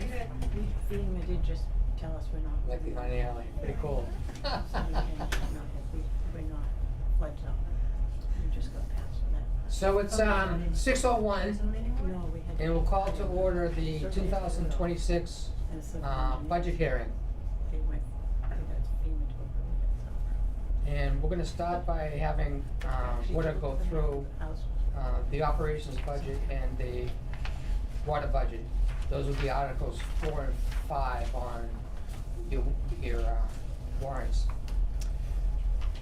FEMA did just tell us we're not. Like behind the alley, pretty cool. So we're not flood zone. We just got past that. So it's 6:01, No, we had. and we'll call to order the 2026 budget hearing. They went, I think that's FEMA to approve it, And we're gonna start by having Woodard go through the operations budget and the water budget. Those would be Articles 4 and 5 on your warrants.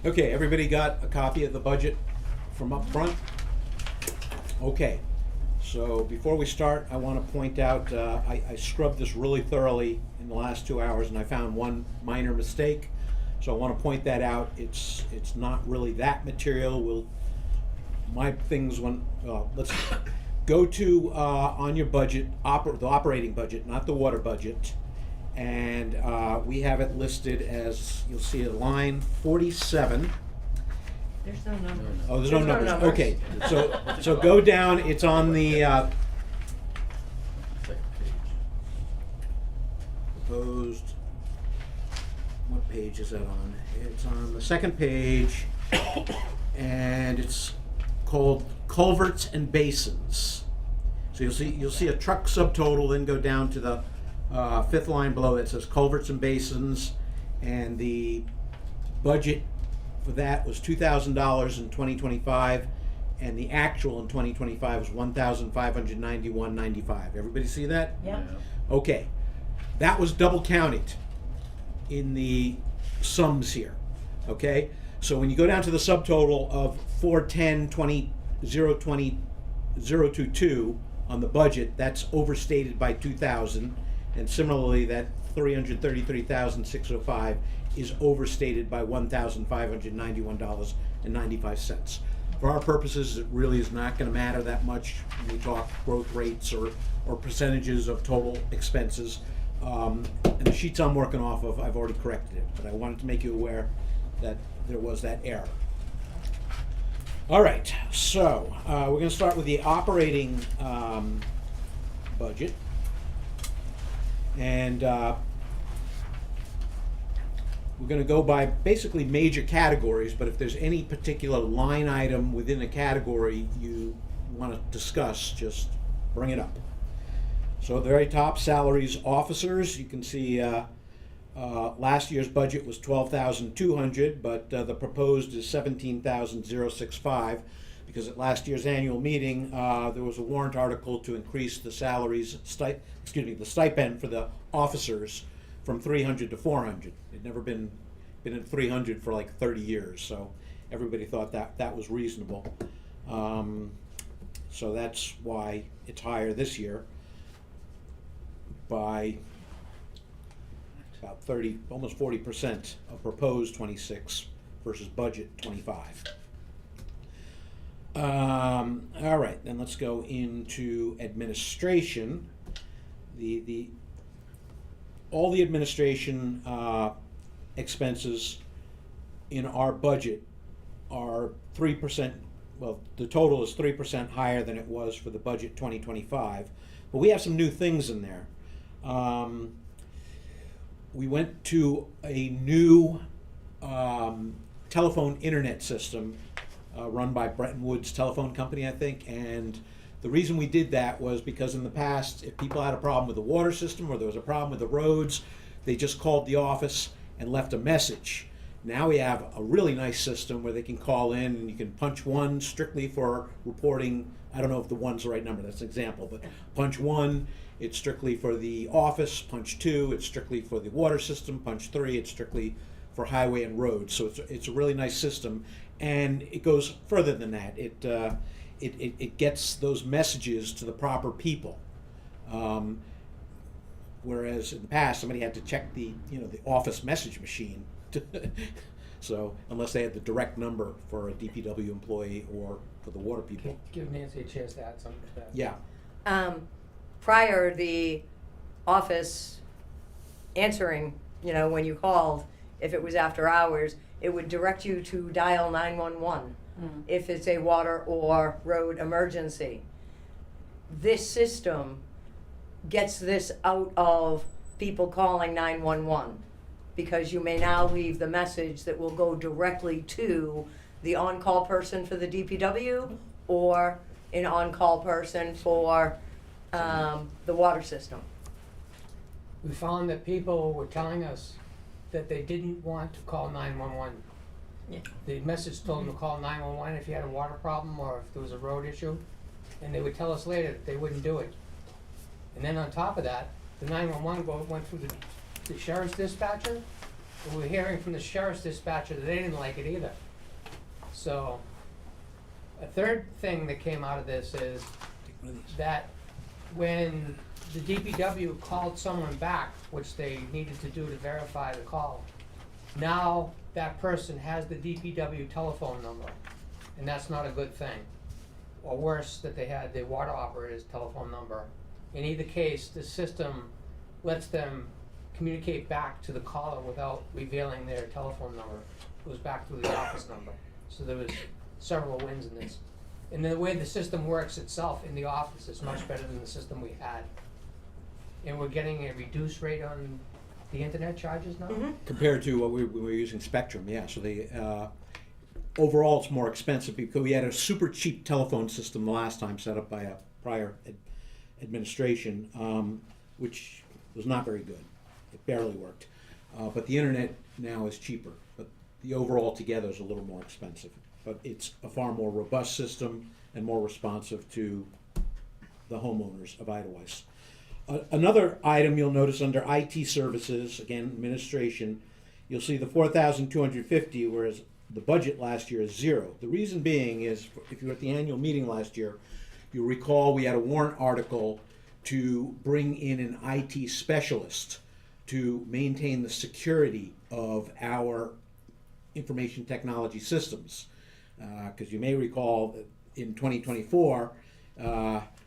Okay, everybody got a copy of the budget from up front? Okay, so before we start, I want to point out, I scrubbed this really thoroughly in the last 2 hours and I found one minor mistake. So I want to point that out. It's not really that material. Let's go to, on your budget, the operating budget, not the water budget. And we have it listed as, you'll see a line 47. There's no numbers. Oh, there's no numbers. Okay, so go down. It's on the proposed. What page is that on? It's on the second page, and it's called culverts and basins. So you'll see a truck subtotal, then go down to the fifth line below that says culverts and basins, and the budget for that was $2,000 in 2025, and the actual in 2025 was $1,591.95. Everybody see that? Yeah. Okay, that was double counted in the sums here. Okay, so when you go down to the subtotal of 410.20.020.022 on the budget, that's overstated by 2,000, and similarly that 333,605 is overstated by $1,591.95. For our purposes, it really is not going to matter that much when we talk growth rates or percentages of total expenses. And the sheets I'm working off of, I've already corrected it, but I wanted to make you aware that there was that error. All right, so we're going to start with the operating budget. And we're going to go by basically major categories, but if there's any particular line item within a category you want to discuss, just bring it up. So at the very top, salaries, officers, you can see last year's budget was $12,200, but the proposed is $17,065, because at last year's annual meeting there was a warrant article to increase the salaries, the stipend for the officers from 300 to 400. It'd never been at 300 for like 30 years, so everybody thought that was reasonable. So that's why it's higher this year by about 30, almost 40% of proposed 26 versus budget 25. All right, then let's go into administration. All the administration expenses in our budget are 3%, well, the total is 3% higher than it was for the budget 2025, but we have some new things in there. We went to a new telephone internet system run by Bretton Woods Telephone Company, I think, and the reason we did that was because in the past, if people had a problem with the water system or there was a problem with the roads, they just called the office and left a message. Now we have a really nice system where they can call in and you can punch 1 strictly for reporting. I don't know if the 1's the right number, that's an example, but punch 1, it's strictly for the office. Punch 2, it's strictly for the water system. Punch 3, it's strictly for highway and roads. So it's a really nice system, and it goes further than that. It gets those messages to the proper people. Whereas in the past, somebody had to check the office message machine. So unless they had the direct number for a DPW employee or for the water people. Give Nancy a chance to add something to that. Yeah. Prior, the office answering, when you called, if it was after hours, it would direct you to dial 911 if it's a water or road emergency. This system gets this out of people calling 911, because you may now leave the message that will go directly to the on-call person for the DPW or an on-call person for the water system. We found that people were telling us that they didn't want to call 911. Yeah. The message told them to call 911 if you had a water problem or if there was a road issue, and they would tell us later that they wouldn't do it. And then on top of that, the 911 went through the sheriff's dispatcher, and we're hearing from the sheriff's dispatcher that they didn't like it either. So, a third thing that came out of this is that when the DPW called someone back, which they needed to do to verify the call, now that person has the DPW telephone number, and that's not a good thing. Or worse, that they had the water operator's telephone number. In either case, the system lets them communicate back to the caller without revealing their telephone number. It goes back to the office number. So there was several wins in this. And the way the system works itself in the office is much better than the system we had. And we're getting a reduced rate on the internet charges now? Mm-hmm. Compared to what we were using Spectrum, yeah, so they, overall it's more expensive because we had a super cheap telephone system the last time set up by a prior administration, which was not very good. It barely worked. But the internet now is cheaper, but the overall together is a little more expensive. But it's a far more robust system and more responsive to the homeowners of Idlewild. Another item you'll notice under IT services, again, administration, you'll see the 4,250, whereas the budget last year is zero. The reason being is, if you were at the annual meeting last year, you'll recall we had a warrant article to bring in an IT specialist to maintain the security of our information technology systems. Because you may recall that in 2024,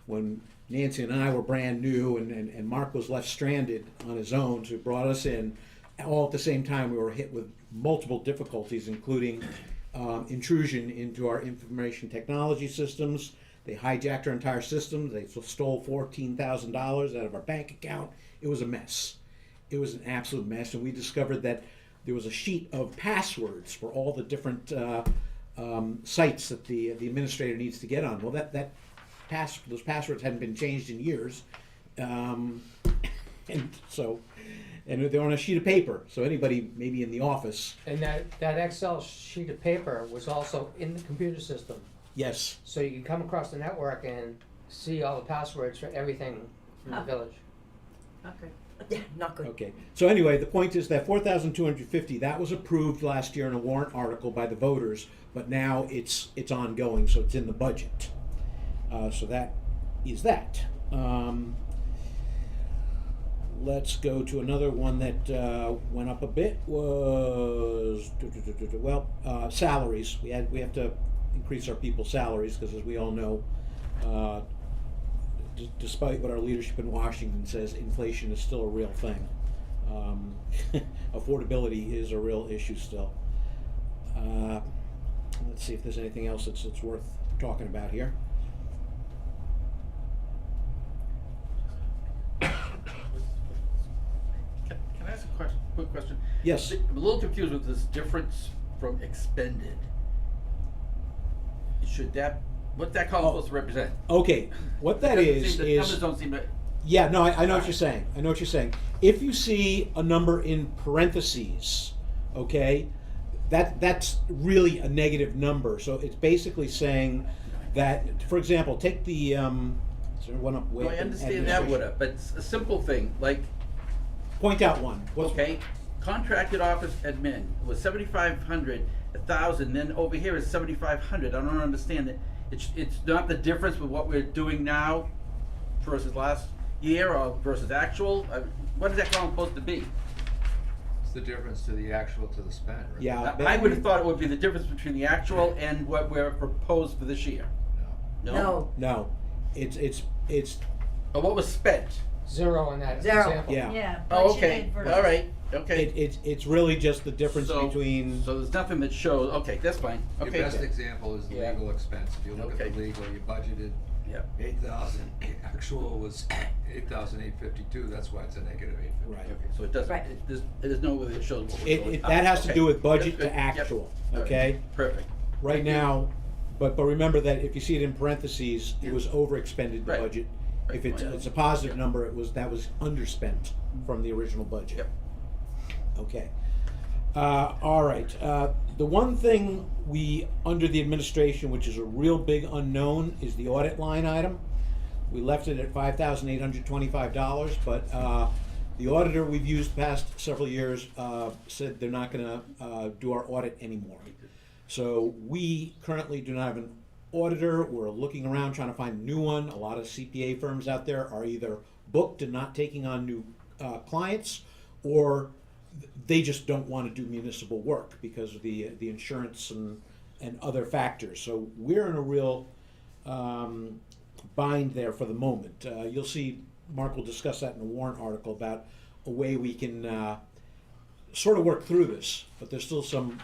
when Nancy and I were brand new and Mark was left stranded on his own, so he brought us in. All at the same time, we were hit with multiple difficulties, including intrusion into our information technology systems. They hijacked our entire system. They stole $14,000 out of our bank account. It was a mess. It was an absolute mess, and we discovered that there was a sheet of passwords for all the different sites that the administrator needs to get on. Well, those passwords hadn't been changed in years, and they're on a sheet of paper. So anybody, maybe in the office. And that Excel sheet of paper was also in the computer system. Yes. So you can come across the network and see all the passwords for everything from the village. Okay. Yeah, not good. Okay. So anyway, the point is that 4,250 that was approved last year in a warrant article by the voters, but now it's ongoing, so it's in the budget. So that is that. Let's go to another one that went up a bit. Was salaries. We have to increase our people's salaries because, as we all know, despite what our leadership in Washington says, inflation is still a real thing. Affordability is a real issue still. Let's see if there's anything else that's worth talking about here. Can I ask a quick question? Yes. I'm a little confused with this difference from expended. What's that column supposed to represent? Okay, what that is The numbers don't seem to. yeah, no, I know what you're saying. I know what you're saying. If you see a number in parentheses, okay, that's really a negative number. So it's basically saying that, for example, take the is there one up way. No, I understand that, but it's a simple thing, like, Point out one. okay, contracted office admin was 7,500, 1,000, then over here is 7,500. I don't understand it. It's not the difference with what we're doing now versus last year or versus actual. What is that column supposed to be? It's the difference to the actual to the spend, right? Yeah. I would have thought it would be the difference between the actual and what we're proposed for this year. No. No, it's Or what was spent? Zero in that Zero. example. yeah. Yeah. Oh, okay, budgeted versus- all right, okay. It's really just the difference So- between. So there's nothing that shows, okay, that's fine, Your okay. best example is the Yeah. legal expense. If you look at Okay. the legal, you budgeted Yep. 8,000, actual was 8,852, that's why it's a negative 852. Right. Okay, so it doesn't, Right. there's no way it shows what we're going. That has to do with budget That's to good. Yep. actual, All right. okay? Perfect. Right now, but remember that if you see it in parentheses, it was overexpended the Right. budget. Right. If it's Oh, yeah. a positive Yep. number, that was underspent from the original budget. Yep. Okay. All right. The one thing under the administration, which is a real big unknown, is the audit line item. We left it at $5,825, but the auditor we've used the past several years said they're not going to do our audit anymore. So we currently do not have an auditor. We're looking around trying to find a new one. A lot of CPA firms out there are either booked and not taking on new clients, or they just don't want to do municipal work because of the insurance and other factors. So we're in a real bind there for the moment. You'll see Mark will discuss that in a warrant article about a way we can sort of work through this, but there's still some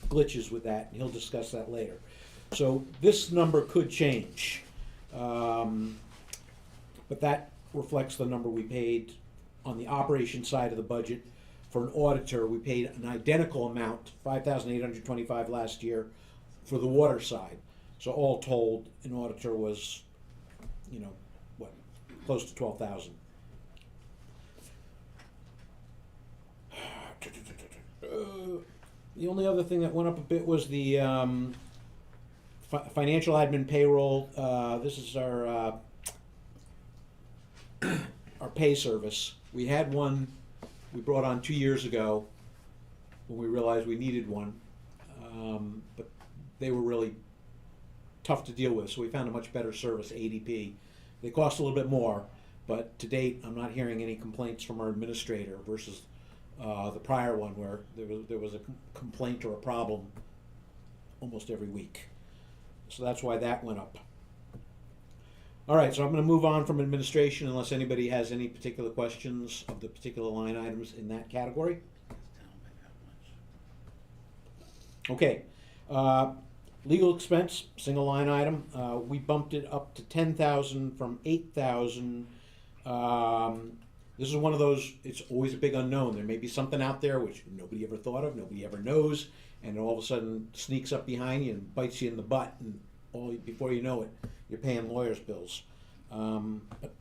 glitches with that, and he'll discuss that later. So this number could change, but that reflects the number we paid on the operation side of the budget. For an auditor, we paid an identical amount, $5,825 last year, for the water side. So all told, an auditor was, close to 12,000. The only other thing that went up a bit was the financial admin payroll. This is our pay service. We had one we brought on 2 years ago when we realized we needed one, but they were really tough to deal with, so we found a much better service, ADP. They cost a little bit more, but to date, I'm not hearing any complaints from our administrator versus the prior one where there was a complaint or a problem almost every week. So that's why that went up. All right, so I'm going to move on from administration unless anybody has any particular questions of the particular line items in that category. Okay, legal expense, single line item. We bumped it up to 10,000 from 8,000. This is one of those, it's always a big unknown. There may be something out there which nobody ever thought of, nobody ever knows, and all of a sudden sneaks up behind you and bites you in the butt, and before you know it, you're paying lawyers' bills. But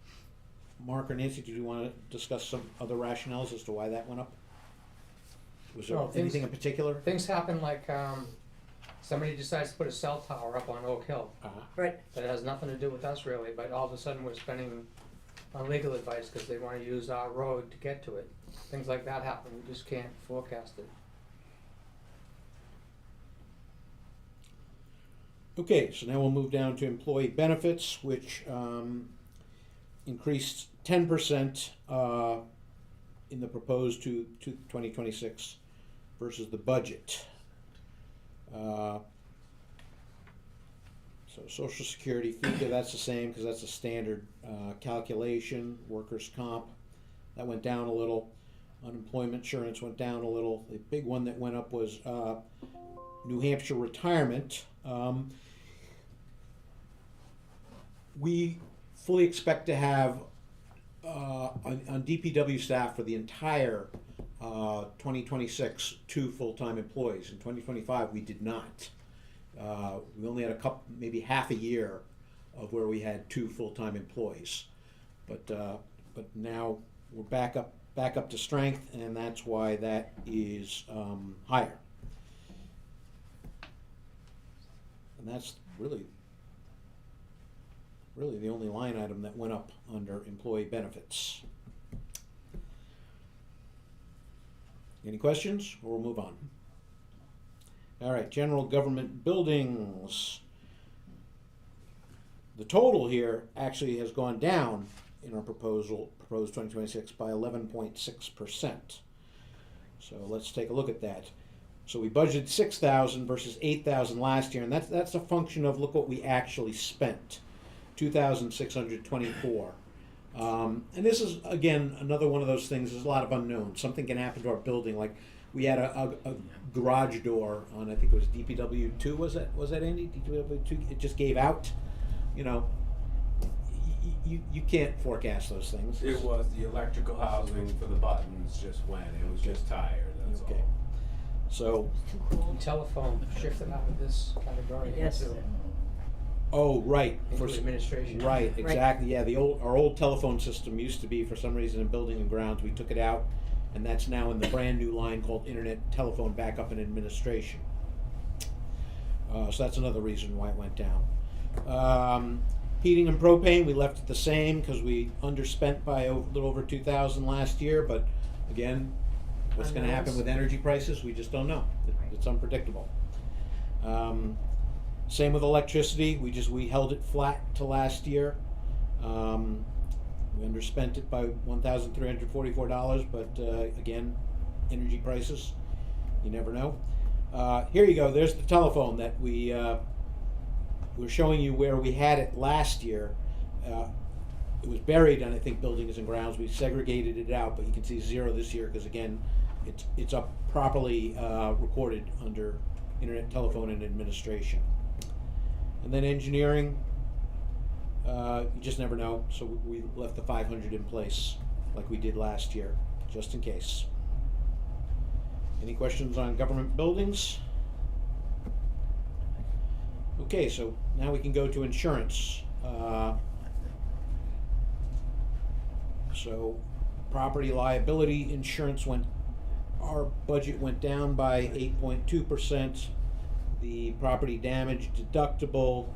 Mark or Nancy, did you want to discuss some other rationales as to why that went up? Was there No, anything in particular? Things happen like somebody decides to put a cell tower up on Oak Hill. Right. That has nothing to do with us really, but all of a sudden we're spending on legal advice because they want to use our road to get to it. Things like that happen. We just can't forecast it. Okay, so now we'll move down to employee benefits, which increased 10% in the proposed to 2026 versus the budget. So Social Security, FICA, that's the same because that's a standard calculation. Workers' comp, that went down a little. Unemployment insurance went down a little. The big one that went up was New Hampshire retirement. We fully expect to have on DPW staff for the entire 2026 2 full-time employees. In 2025 we did not. We only had a couple, maybe half a year of where we had 2 full-time employees, but now we're back up to strength, and that's why that is higher. And that's really the only line item that went up under employee benefits. Any questions, or we'll move on? All right, general government buildings. The total here actually has gone down in our proposed 2026 by 11.6%. So let's take a look at that. So we budgeted 6,000 versus 8,000 last year, and that's a function of look what we actually spent, 2,624. And this is again another one of those things. There's a lot of unknowns. Something can happen to our building, like we had a garage door on, I think it was DPW 2. Was that Andy? DPW 2. It just gave out. you can't forecast those things. It was the electrical housing for the buttons just went, it was just tired, that's Okay. all. So, Too cold. Telephone shifted out of this category Yes. into right. into administration. Right, exactly, yeah, our old telephone system used to be, for some reason, in building and grounds, we took it out, and that's now in the brand-new line called Internet Telephone Backup and Administration. So that's another reason why it went down. Heating and propane, we left it the same, because we underspent by a little over 2,000 last year, but again, what's gonna happen Unknowns. with energy prices, we just don't know, it's unpredictable. Same with electricity, we held it flat to last year. We underspent it by $1,344, but again, energy prices, you never know. Here you go, there's the telephone that we're showing you where we had it last year. It was buried on, I think, buildings and grounds, we segregated it out, but you can see 0 this year, because again, it's up properly recorded under Internet Telephone and Administration. And then engineering, you just never know, so we left the 500 in place, like we did last year, just in case. Any questions on government buildings? Okay, so now we can go to insurance. So property liability insurance our budget went down by 8.2%. The property damage deductible,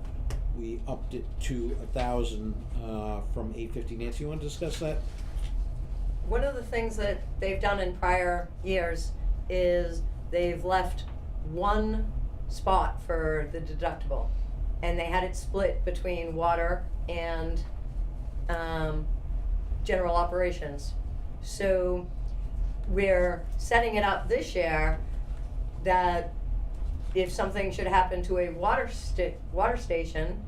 we upped it to $1,000 from $850. Nancy, you want to discuss that? One of the things that they've done in prior years is they've left one spot for the deductible, and they had it split between water and general operations. So we're setting it up this year that if something should happen to a water station,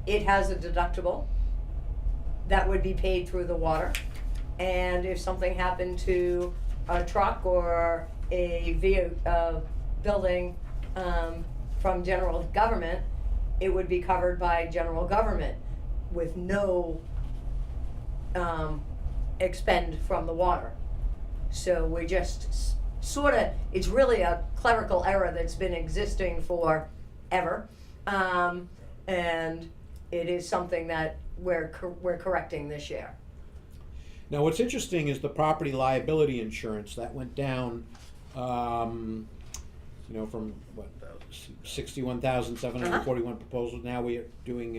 it has a deductible that would be paid through the water. And if something happened to a truck or a building from general government, it would be covered by general government with no expend from the water. So we're just sort of, it's really a clerical error that's been existing forever. And it is something that we're correcting this year. Now, what's interesting is the property liability insurance that went down, from what, 61,741 proposals. Now we are doing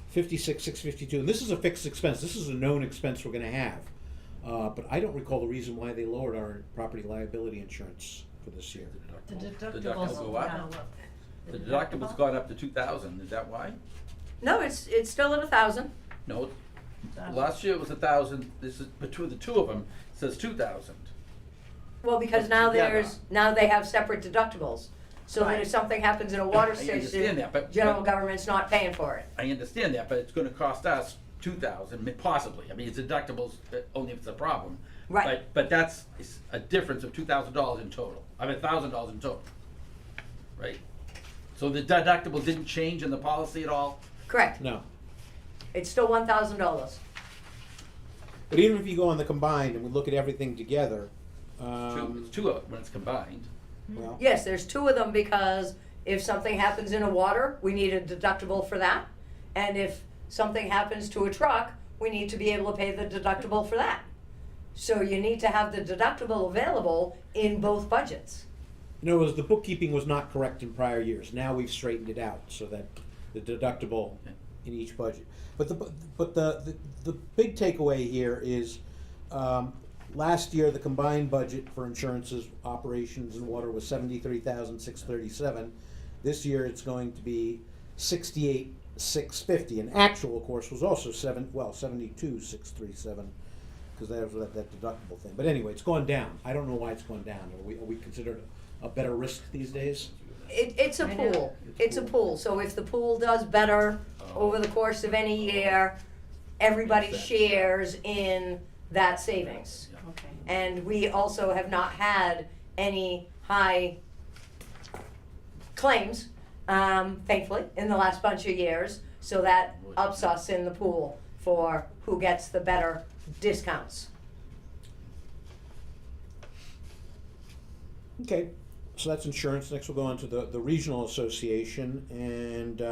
56,652, and this is a fixed expense. This is a known expense we're going to have. But I don't recall the reason why they lowered our property liability insurance for this year. The Deductibles deductibles go go up. up. The deductible's gone up to 2,000, is that why? No, it's still at 1,000. No, last year it was 1,000, this is, between the two of them, it says 2,000. Well, because now they have separate deductibles. So that Right. if something happens in a water I understand station, that, but- general government's not paying for it. I understand that, but it's gonna cost us 2,000, possibly, I mean, it's deductibles, only if it's a problem. Right. But that's it's a difference of $2,000 in total, I mean, $1,000 in total, right? So the deductible didn't change in the policy at all? Correct. No. It's still $1,000. But even if you go on the combined and we look at everything together, It's two when it's combined. well, Yes, there's two of them because if something happens in a water, we need a deductible for that. And if something happens to a truck, we need to be able to pay the deductible for that. So you need to have the deductible available in both budgets. in other words, the bookkeeping was not correct in prior years. Now we've straightened it out so that the deductible in each budget. But the big takeaway here is last year the combined budget for insurances, operations, and water was $73,637. This year it's going to be $68,650. And actual, of course, was also $72,637 because that was that deductible thing. But anyway, it's gone down. I don't know why it's gone down. Are we considered a better risk these days? It's a I know. pool. It's a pool. So if the pool does better over the course of any year, everybody Makes sense. shares in that savings. Okay. And we also have not had any high claims, thankfully, in the last bunch of years. So that ups us in the pool for who gets the better discounts. Okay, so that's insurance. Next we'll go on to the regional association, and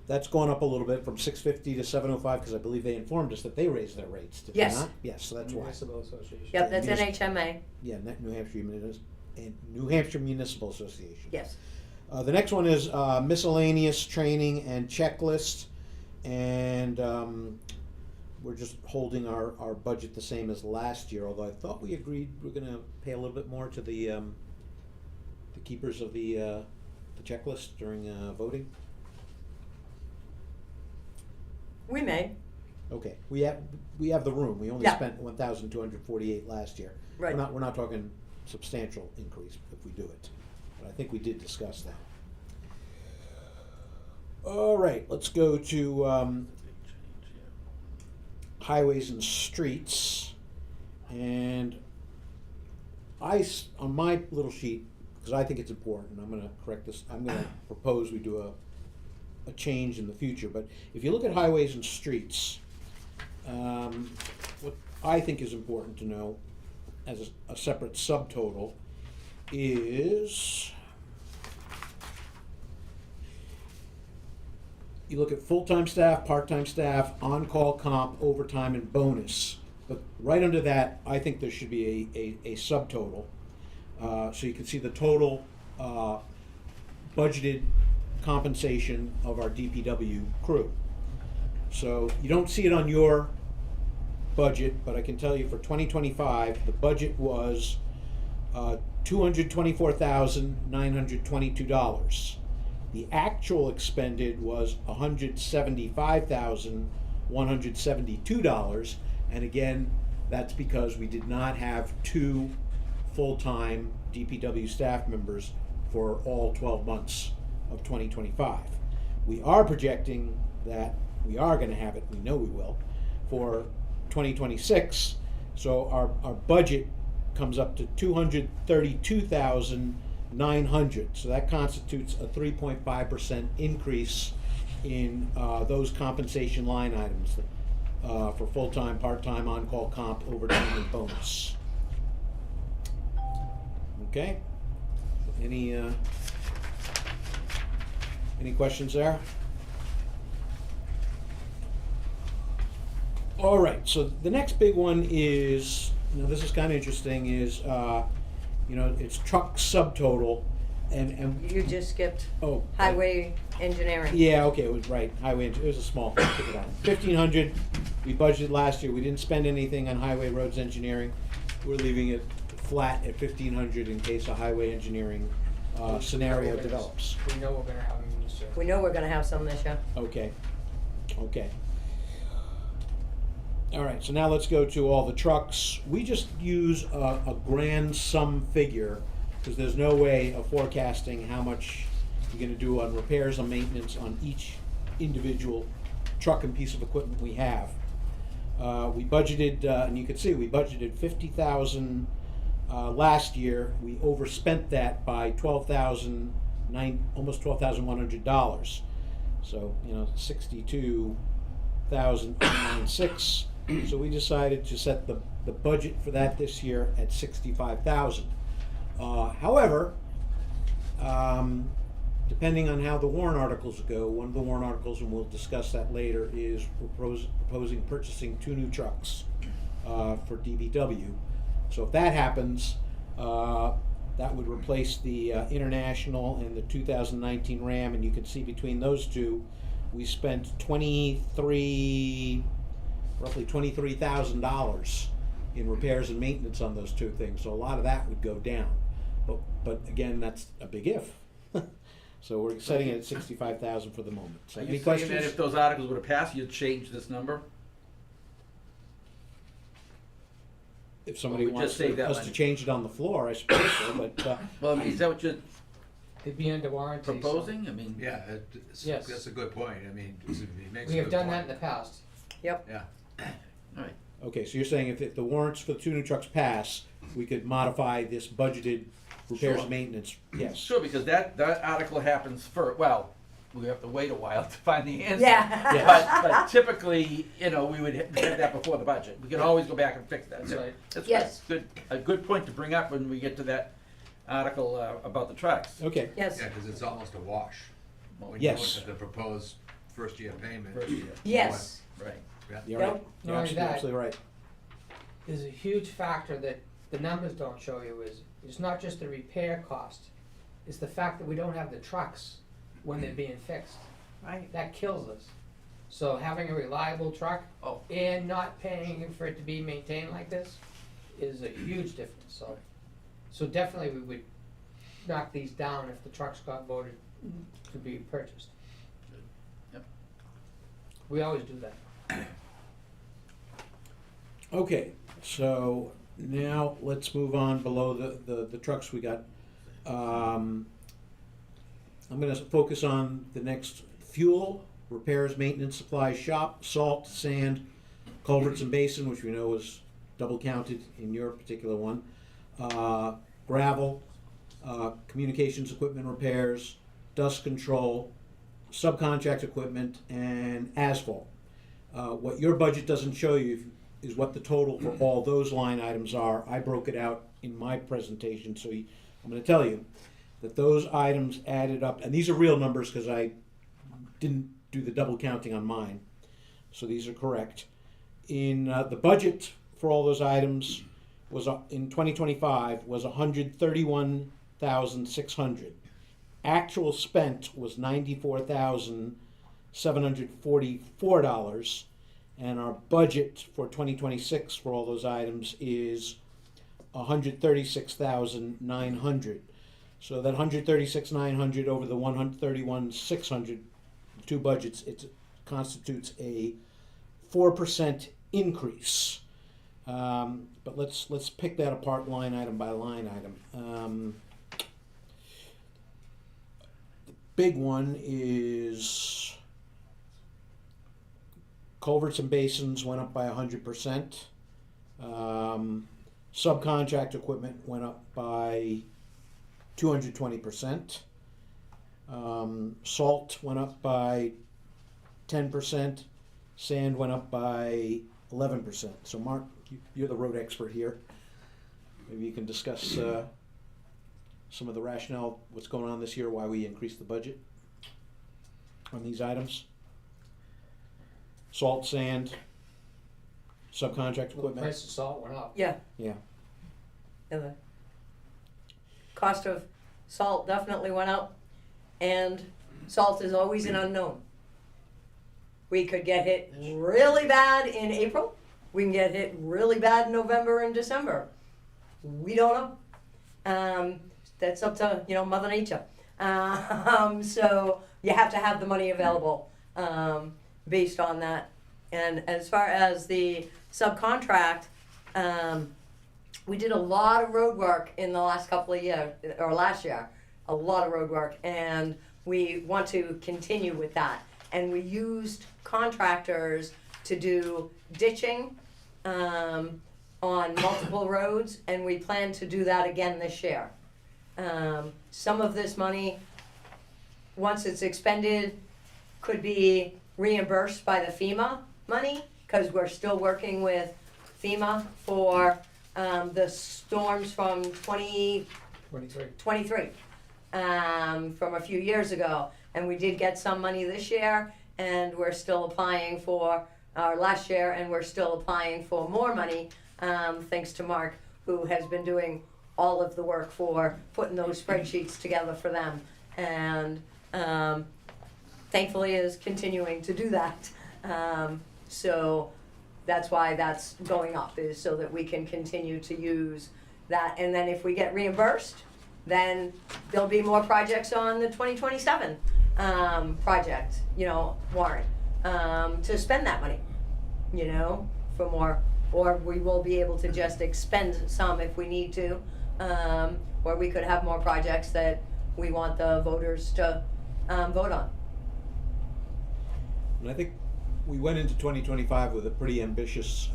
that's gone up a little bit from 650 to 705 because I believe they informed us that they raised their rates, did Yes. they not? Yes, so that's why. Municipal Association. Yep, that's Munis- NHMA, Yeah, New Hampshire Municipal Association. yes. The next one is miscellaneous training and checklist, and we're just holding our budget the same as last year, although I thought we agreed we're gonna pay a little bit more to the keepers of the checklist during voting. We may, Okay, we have the room, we only Yeah. spent 1,248 last year. Right. We're not talking substantial increase if we do it, but I think we did discuss that. All right, let's go to highways and streets, and on my little sheet, because I think it's important, I'm gonna correct this, I'm gonna propose we do a change in the future, but if you look at highways and streets, what I think is important to know as a separate subtotal is you look at full-time staff, part-time staff, on-call comp, overtime, and bonus. But right under that, I think there should be a subtotal. So you can see the total budgeted compensation of our DPW crew. So you don't see it on your budget, but I can tell you for 2025, the budget was $224,922. The actual expended was $175,172, and again, that's because we did not have 2 full-time DPW staff members for all 12 months of 2025. We are projecting that we are going to have it, we know we will, for 2026, so our budget comes up to $232,900. So that constitutes a 3.5% increase in those compensation line items for full-time, part-time, on-call comp, overtime, and bonus. Okay? Any questions there? All right, so the next big one is, this is kind of interesting, is, it's truck subtotal, and, you just skipped oh. highway engineering. Yeah, okay, it was right, it was a small thing, took it out. 1,500, we budgeted last year, we didn't spend anything on highway roads engineering. We're leaving it flat at 1,500 in case a highway engineering scenario develops. We know we're gonna have them this year. We know we're gonna have some this year. Okay. All right, so now let's go to all the trucks. We just use a grand sum figure because there's no way of forecasting how much you're gonna do on repairs and maintenance on each individual truck and piece of equipment we have. We budgeted, and you can see, we budgeted 50,000 last year. We overspent that by almost $12,100. So, 62,096. So we decided to set the budget for that this year at 65,000. However, depending on how the warrant articles go, one of the warrant articles, and we'll discuss that later, is proposing purchasing 2 new trucks for DBW. So if that happens, that would replace the International and the 2019 Ram, and you can see between those two, we spent roughly $23,000 in repairs and maintenance on those 2 things. So a lot of that would go down. But again, that's a big if. So we're setting it at 65,000 for the moment. So Are any you saying questions? that if those articles would have passed, you'd change this number? If somebody Or we wants just save that us to money? change it on the floor, I suppose so, but Well, I mean, is that what you're It'd be under warranty. so- proposing? I mean, Yeah, Yes. that's a good point, I mean, it makes a We have good done that in point. the past. Yep. Yeah, all right. okay, so you're saying if the warrants for the 2 new trucks pass, we could modify this budgeted repairs Sure. and maintenance? Yes. Sure, because that article happens first. Well, we have to wait a while to find the answer. Yeah. But typically, you know, we would have that before the budget. We can always go back and fix that. That's So right. That's Yes. good, a good point to bring up when we get to that article about the trucks. Okay, Yes. Yeah, cause it's almost a wash. When Yes. you look at the proposed first year payment. First year. Yes. Right. Yeah. you're right. Yep. You're Not only that, absolutely right. There's a huge factor that the numbers don't show you is, it's not just the repair cost, it's the fact that we don't have the trucks when they're being fixed. Right. That kills us. So having a reliable truck Oh. and not paying for it to be maintained like this is a huge difference, so definitely we would knock these down if the trucks got voted to be purchased. Yep. We always do that. Okay, so now let's move on below the trucks we got. I'm gonna focus on the next: fuel, repairs, maintenance, supplies, shop, salt, sand, culverts and basin, which we know is double counted in your particular one, gravel, communications equipment repairs, dust control, subcontract equipment, and asphalt. What your budget doesn't show you is what the total for all those line items are. I broke it out in my presentation, so I'm going to tell you that those items added up, and these are real numbers because I didn't do the double counting on mine, so these are correct. In the budget for all those items was in 2025 was $131,600. Actual spent was $94,744. And our budget for 2026 for all those items is $136,900. So that $136,900 over the $131,600, two budgets, it constitutes a 4% increase. But let's pick that apart line item by line item. The big one is culverts and basins went up by 100%. Subcontract equipment went up by 220%. Salt went up by 10%. Sand went up by 11%. So Mark, you're the road expert here. Maybe you can discuss some of the rationale, what's going on this year, why we increased the budget on these items. Salt, sand, subcontract Well, the equipment. price of salt went up. Yeah. Yeah. And the cost of salt definitely went up, and salt is always an unknown. We could get hit really bad in April. We can get hit really bad in November and December. We don't know. That's up to Mother Nature. So you have to have the money available based on that. And as far as the subcontract, we did a lot of road work in the last couple of years, or last year, a lot of road work, and we want to continue with that. And we used contractors to do ditching on multiple roads, and we plan to do that again this year. Some of this money, once it's expended, could be reimbursed by the FEMA money, because we're still working with FEMA for the storms from 2023 from a few years ago. And we did get some money this year, and we're still applying for, last year, and we're still applying for more money, thanks to Mark, who has been doing all of the work for putting those spreadsheets together for them. And thankfully is continuing to do that. So that's why that's going up, is so that we can continue to use that. And then if we get reimbursed, then there'll be more projects on the 2027 project, warrant, to spend that money, for more, or we will be able to just expend some if we need to, or we could have more projects that we want the voters to vote on. And I think we went into 2025 with a pretty ambitious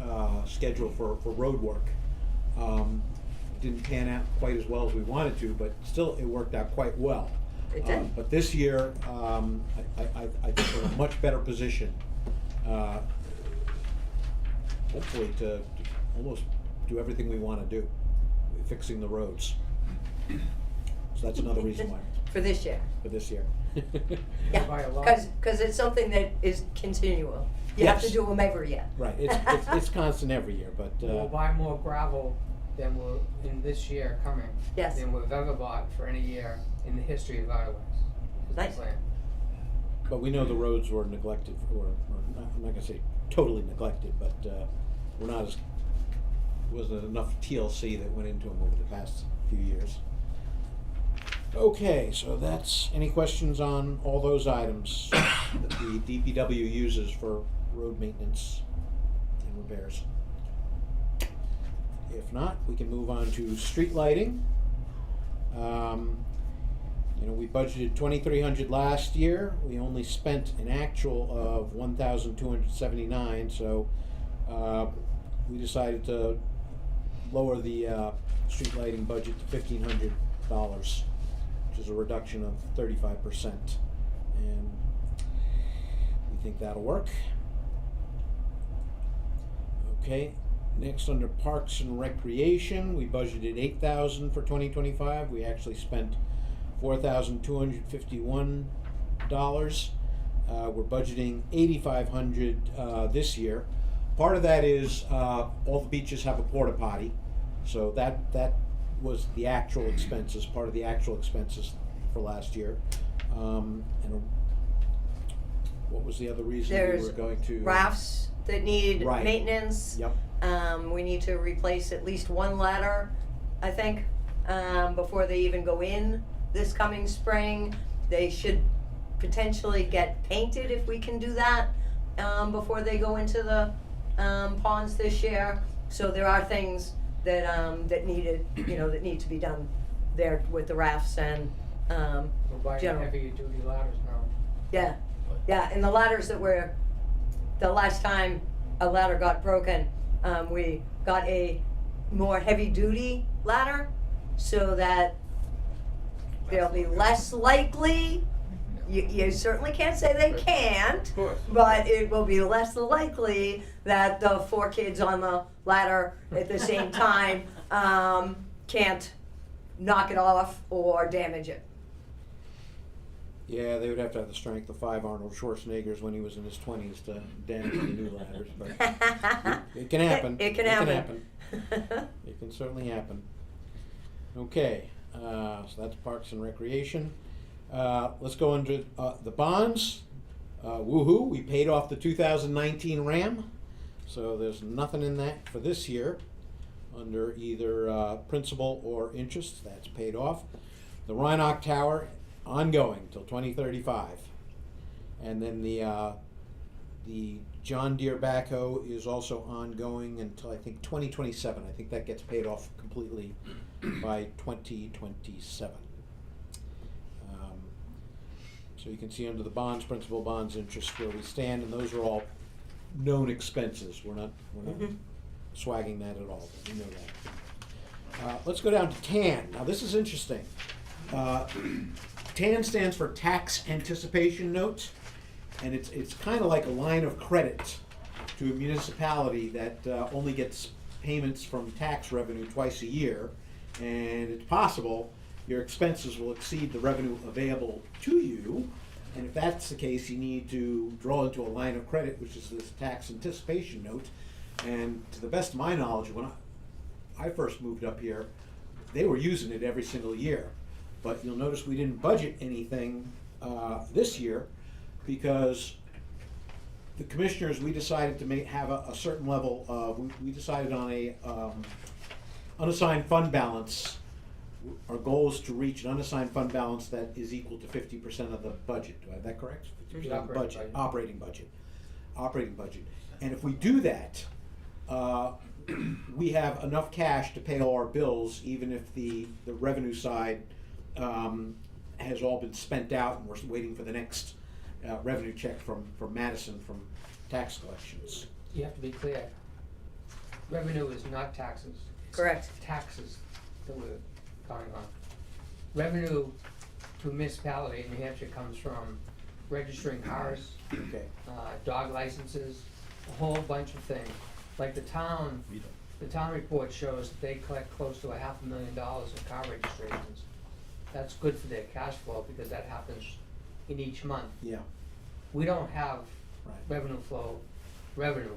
schedule for road work. Didn't pan out quite as well as we wanted to, but still it worked out quite well. It did. But this year, I think we're in a much better position, hopefully to almost do everything we wanna do, fixing the roads. So that's another reason why, For this year. for this year. Yeah, By a lot. cause it's something that is continual. You have to Yes. do them every year. Right, it's constant every year, but, We'll buy more gravel than we'll, in this year coming. Yes. Than we've ever bought for any year in the history of Iowans. is the Nice. plan. but we know the roads were neglected, or not, I'm not gonna say totally neglected, but, we're not as, wasn't enough TLC that went into them over the past few years. Okay, so that's, any questions on all those items that the DPW uses for road maintenance and repairs? If not, we can move on to street lighting. You know, we budgeted 2,300 last year. We only spent an actual of 1,279, so we decided to lower the street lighting budget to $1,500, which is a reduction of 35%, and we think that'll work. Okay, next under Parks and Recreation, we budgeted $8,000 for 2025. We actually spent $4,251. We're budgeting $8,500 this year. Part of that is all the beaches have a porta potty, so that was the actual expenses, part of the actual expenses for last year. And what was the other reason we There's were going to? Rafts that need Right. maintenance. Yep. We need to replace at least one ladder, I think, before they even go in this coming spring. They should potentially get painted if we can do that, before they go into the, ponds this year. So there are things that, that needed, that need to be done there with the rafts and, We're buying General. heavier duty ladders now. yeah, and the ladders that were, the last time a ladder got broken, we got a more heavy-duty ladder, so that they'll be less likely, you certainly can't say they can't, Of course. but it will be less likely that the 4 kids on the ladder at the same time, can't knock it off or damage it. Yeah, they would have to have the strength of 5 Arnold Schwarzeneggers when he was in his 20s to damage the new ladders, but it can happen. It can happen. It can certainly happen. Okay, so that's Parks and Recreation. Let's go into the bonds. Woohoo, we paid off the 2019 Ram, so there's nothing in that for this year under either principal or interest. That's paid off. The Rhinoc Tower, ongoing till 2035. And then the John Deere backhoe is also ongoing until I think 2027. I think that gets paid off completely by 2027. So you can see under the bonds, principal, bonds, interest, where we stand, and those are all known expenses. We're not swagging that at all, but we know that. Let's go down to TAN. Now this is interesting. TAN stands for Tax Anticipation Note, and it's kind of like a line of credit to a municipality that only gets payments from tax revenue twice a year, and it's possible your expenses will exceed the revenue available to you, and if that's the case, you need to draw into a line of credit, which is this Tax Anticipation Note. And to the best of my knowledge, when I first moved up here, they were using it every single year. But you'll notice we didn't budget anything this year because the commissioners, we decided to have a certain level of, we decided on a unassigned fund balance. Our goal is to reach an unassigned fund balance that is equal to 50% of the budget. Do I have that correct? 50% of the budget, operating budget. And if we do that, we have enough cash to pay all our bills, even if the revenue side has all been spent out and we're waiting for the next revenue check from Madison from tax collections. You have to be clear. Revenue is not taxes. It's Correct. taxes that we're counting on. Revenue to a municipality in New Hampshire comes from registering cars, Okay. dog licenses, a whole bunch of things. Like the town report shows that they collect close to $500,000 in car registrations. That's good for their cash flow because that happens in each month. Yeah, We don't have right. revenue.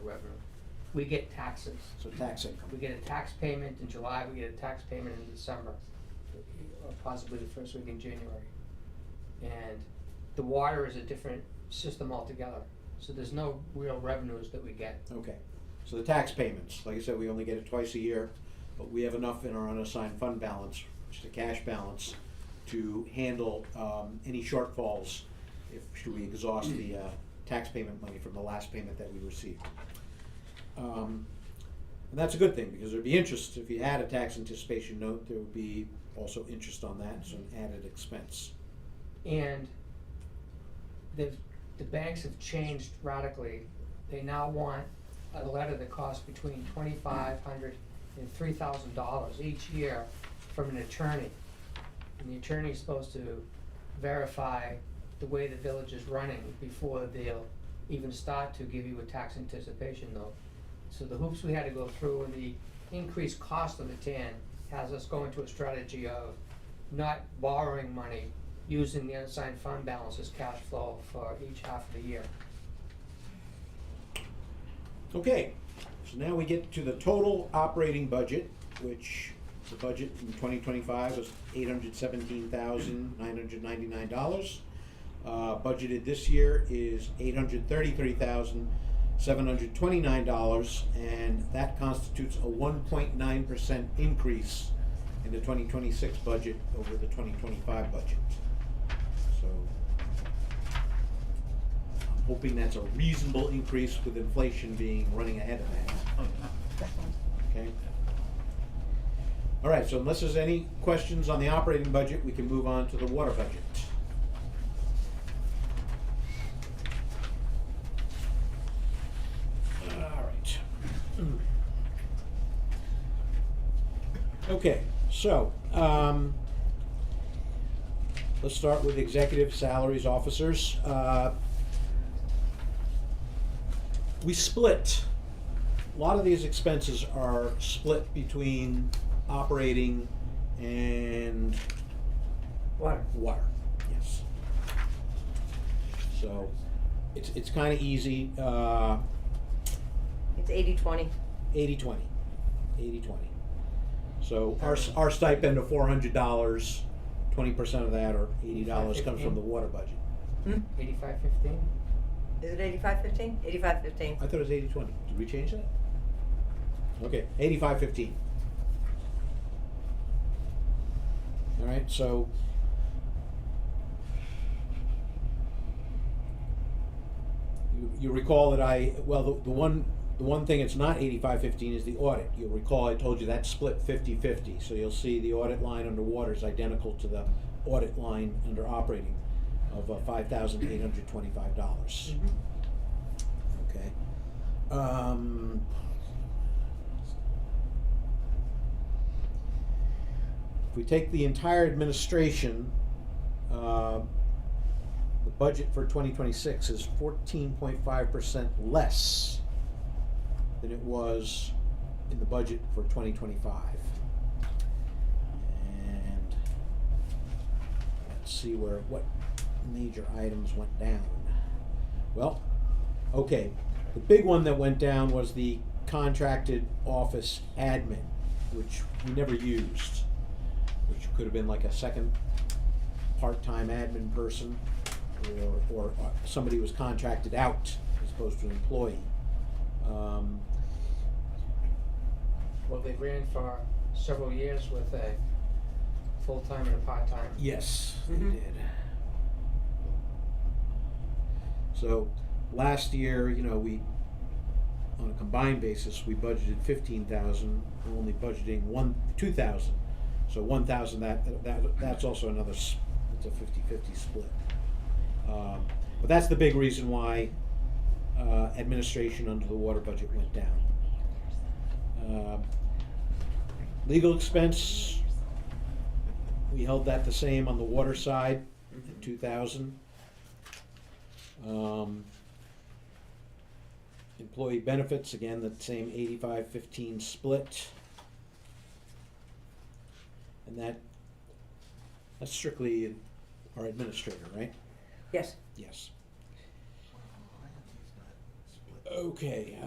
We get taxes. So tax income. We get a tax payment in July, we get a tax payment in December, or possibly the first week in January. And the water is a different system altogether, so there's no real revenues that we get. Okay. So the tax payments, like I said, we only get it twice a year, but we have enough in our unassigned fund balance, which is the cash balance, to handle any shortfalls should we exhaust the tax payment money from the last payment that we received. And that's a good thing, because there'd be interest, if you had a tax anticipation note, there would be also interest on that, so an added expense. And the banks have changed radically. They now want a letter that costs between $2,500 and $3,000 each year from an attorney. And the attorney's supposed to verify the way the village is running before they'll even start to give you a tax anticipation note. So the hoops we had to go through and the increased cost of the TAN has us go into a strategy of not borrowing money, using the unassigned fund balance as cash flow for each half of the year. Okay, so now we get to the total operating budget, which the budget in 2025 was $817,999. Budgeted this year is $833,729, and that constitutes a 1.9% increase in the 2026 budget over the 2025 budget. So I'm hoping that's a reasonable increase with inflation running ahead of that. Okay? All right, so unless there's any questions on the operating budget, we can move on to the water budget. All right. Okay, so let's start with executive salaries officers. We split. A lot of these expenses are split between operating and Water. yes. So it's kind of easy. It's 80-20. 80-20. 80-20. So our stipend of $400, 20% of that, or $80 comes from the water budget. 85-15? Is it 85-15? 85-15. I thought it was 80-20. Did we change that? Okay, 85-15. All right, so you recall that the one thing it's not 85-15 is the audit. You'll recall I told you that's split 50-50. So you'll see the audit line under water is identical to the audit line under operating of $5,825. Okay. If we take the entire administration, the budget for 2026 is 14.5% less than it was in the budget for 2025. And let's see what major items went down. Well, okay, the big one that went down was the contracted office admin, which we never used, which could have been like a second part-time admin person, or somebody who was contracted out as opposed to an employee. Well, they ran for several years with a full-time and a part-time. Yes, Mhm. they did. So last year, we, on a combined basis, we budgeted 15,000. We're only budgeting 2,000. So 1,000. That's also another. It's a 50-50 split. But that's the big reason why administration under the water budget went down. Legal expense, we held that the same on the water side. and 2,000. Employee benefits, again, the same 85-15 split. And that's strictly our administrator, right? Yes. Yes. Okay,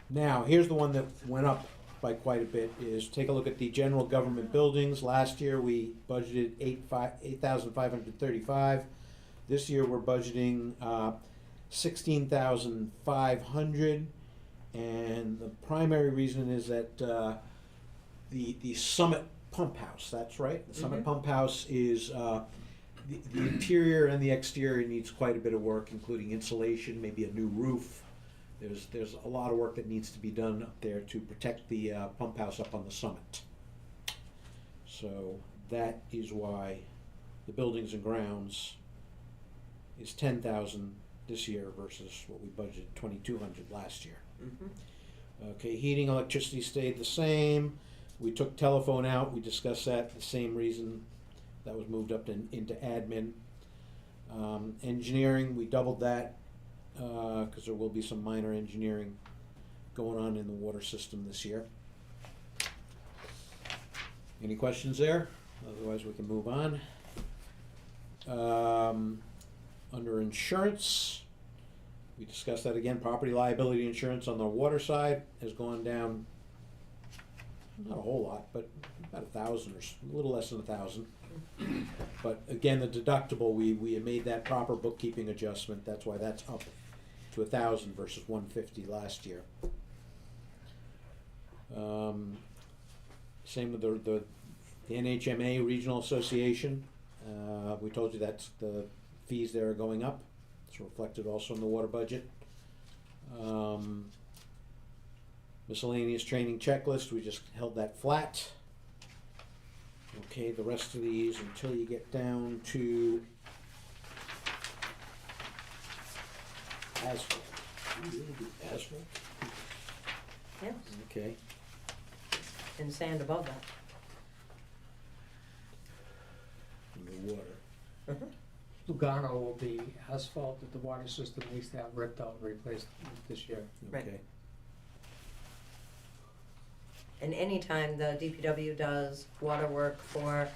now, here's the one that went up by quite a bit, is take a look at the general government buildings. Last year, we budgeted 8,535. This year, we're budgeting 16,500. And the primary reason is that the Summit Pump House, that's right. The Summit Pump House is, the interior and the exterior needs quite a bit of work, including insulation, maybe a new roof. There's a lot of work that needs to be done up there to protect the pump house up on the summit. So that is why the buildings and grounds is 10,000 this year versus what we budgeted 2,200 last year. Okay, heating, electricity stayed the same. We took telephone out. We discussed that. The same reason that was moved up into admin. Engineering, we doubled that because there will be some minor engineering going on in the water system this year. Any questions there? Otherwise, we can move on. Under insurance, we discussed that again. Property liability insurance on the water side has gone down, not a whole lot, but about 1,000 or a little less than 1,000. But again, the deductible, we had made that proper bookkeeping adjustment. That's why that's up to 1,000 versus 150 last year. Same with the NHMA Regional Association. We told you that's the fees there are going up. It's reflected also in the water budget. Miscellaneous training checklist, we just held that flat. Okay, the rest of these until you get down to asphalt. Asphalt? Yes. Okay. And sand above that. And the water. Lugano will be asphalt that the water system needs to have ripped out and replaced this year. Right. Okay. And anytime the DPW does water work for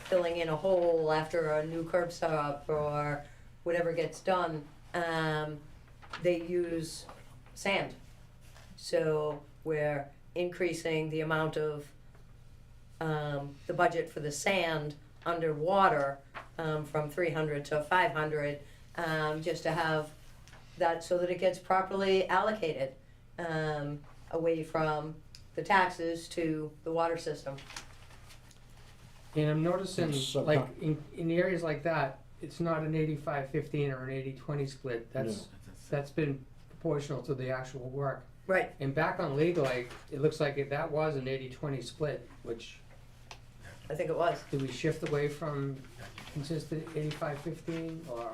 filling in a hole after a new curb stop or whatever gets done, they use sand. So we're increasing the amount of the budget for the sand underwater from 300 to 500, just to have that so that it gets properly allocated away from the taxes to the water system. And I'm noticing, It's like, in areas like that, it's not an 85-15 or an 80-20 split. That's been proportional to the actual work. Right. And back on legal aid, it looks like that was an 80-20 split, which, I think it was. did we shift away from consistent 85-15, or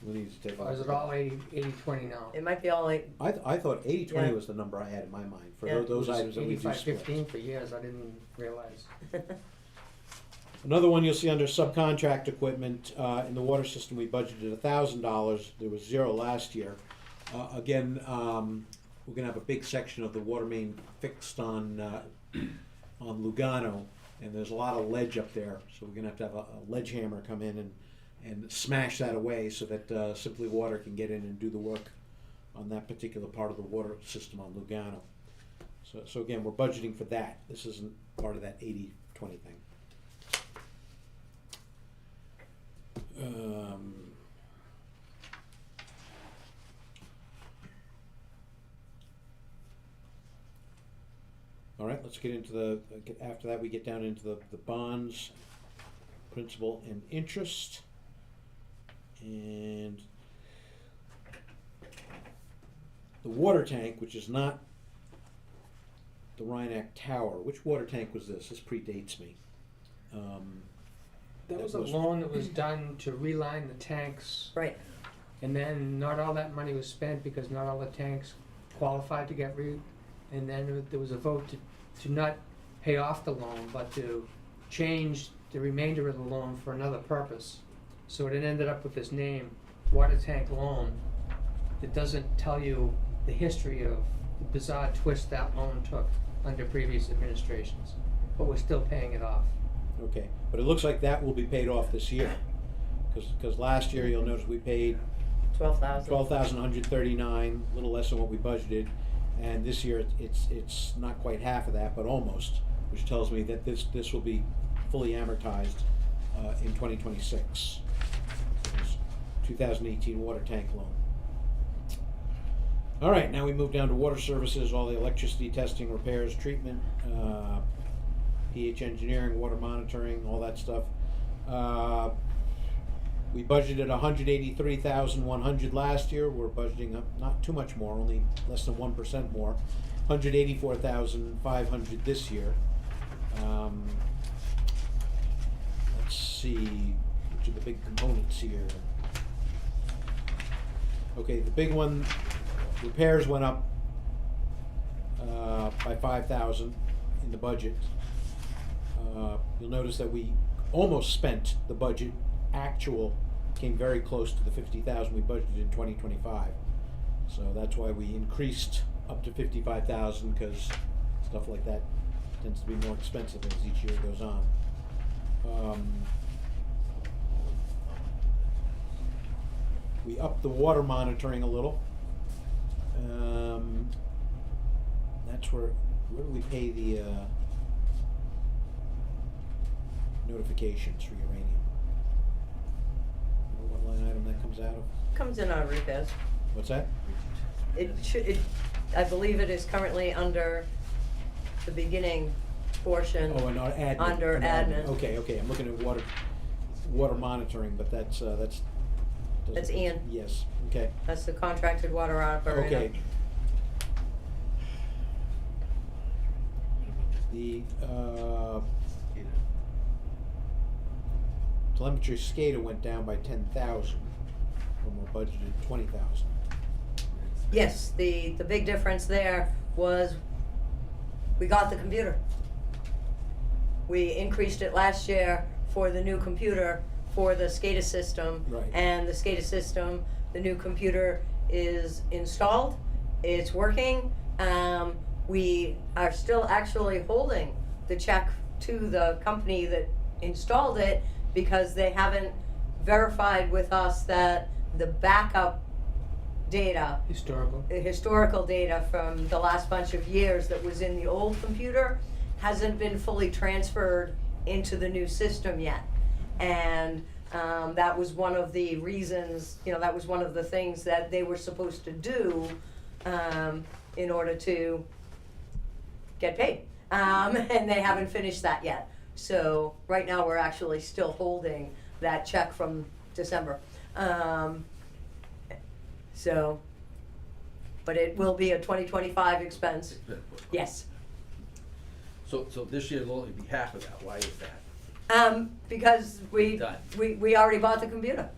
We need to take a is look. it all 80-20 now? It might be all like, I thought 80-20 Yeah. was the number I had in my mind for Yeah. those items that we do split. 85-15 for years, I didn't realize. Another one you'll see under subcontract equipment, in the water system, we budgeted $1,000, there was 0 last year. Again, we're gonna have a big section of the water main fixed on Lugano, and there's a lot of ledge up there, so we're gonna have a ledge hammer come in and smash that away so that Simply Water can get in and do the work on that particular part of the water system on Lugano. So again, we're budgeting for that. This isn't part of that 80-20 thing. All right, let's get into after that we get down into the bonds, principal and interest. And the water tank, which is not the Rhineac Tower. Which water tank was this? This predates me. That was a loan that was done to reline the tanks, right. and then not all that money was spent because not all the tanks qualified to get and then there was a vote to not pay off the loan, but to changed the remainder of the loan for another purpose. So it ended up with this name, water tank loan, that doesn't tell you the history of the bizarre twist that loan took under previous administrations. But we're still paying it off. Okay, but it looks like that will be paid off this year. Cause last year, you'll notice we paid 12,000. 12,139, a little less than what we budgeted. And this year, it's not quite half of that, but almost, which tells me that this will be fully amortized in 2026. So this 2018 water tank loan. All right, now we move down to water services, all the electricity testing, repairs, treatment, pH engineering, water monitoring, all that stuff. We budgeted 183,100 last year. We're budgeting up not too much more, only less than 1% more. 184,500 this year. Let's see, which are the big components here. Okay, the big one, repairs went up by 5,000 in the budget. You'll notice that we almost spent the budget. Actual came very close to the 50,000 we budgeted in 2025. So that's why we increased up to 55,000, because stuff like that tends to be more expensive as each year goes on. We upped the water monitoring a little. That's where do we pay the notifications for uranium? What line item that comes out of? Comes in out of repairs. What's that? I believe it is currently under the beginning portion. Oh, and admin. Under admin. Okay, I'm looking at water monitoring, but that's That's Ian. Yes, okay. That's the contracted water operator. Okay. The telemetry SCADA went down by 10,000 from a budgeted 20,000. Yes, the big difference there was we got the computer. We increased it last year for the new computer for the SCADA system. Right. And the SCADA system, the new computer is installed, it's working. We are still actually holding the check to the company that installed it because they haven't verified with us that the backup data, historical data from the last bunch of years that was in the old computer hasn't been fully transferred into the new system yet. And that was one of the reasons, that was one of the things that they were supposed to do in order to get paid. And they haven't finished that yet. So right now we're actually still holding that check from December. But it will be a 2025 expense. Yes. So this year will only be half of that. Why is that? Because we Done. already bought the computer.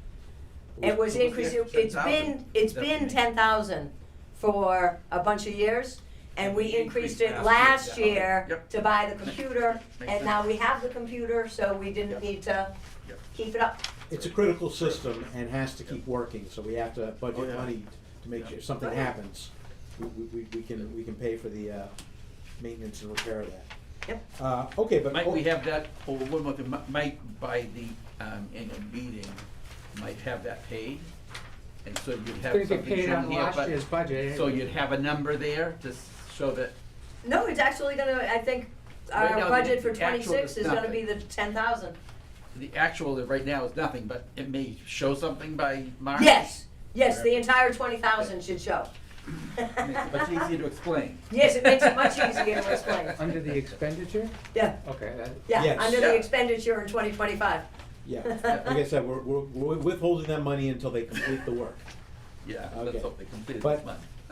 It was increased. It's been 10,000 for a bunch of years, and we increased it last year to buy the computer, and now we have the computer, so we didn't need to keep it up. It's a critical system and has to keep working, so we have to budget money to make sure if something happens, we can pay for the maintenance and repair of that. Yep. Okay, but Might we have that, or one more thing, might by the annual meeting, might have that paid? And so you'd have It's gonna something get paid shown on here, last but, year's budget. so you'd have a number there to show that, No, it's actually gonna, I think, Right our now, budget the for actual 26 is is gonna nothing. be the 10,000. the actual right now is nothing, but it may show something by March? Yes, the entire 20,000 should show. But it's easier to explain. Yes, it makes it much easier to explain. Under the expenditure? Yeah, Okay, Yes. under the Yeah. expenditure in 2025. yeah, like I said, we're withholding that money until they complete the work. Yeah, Okay. let's hope they complete it But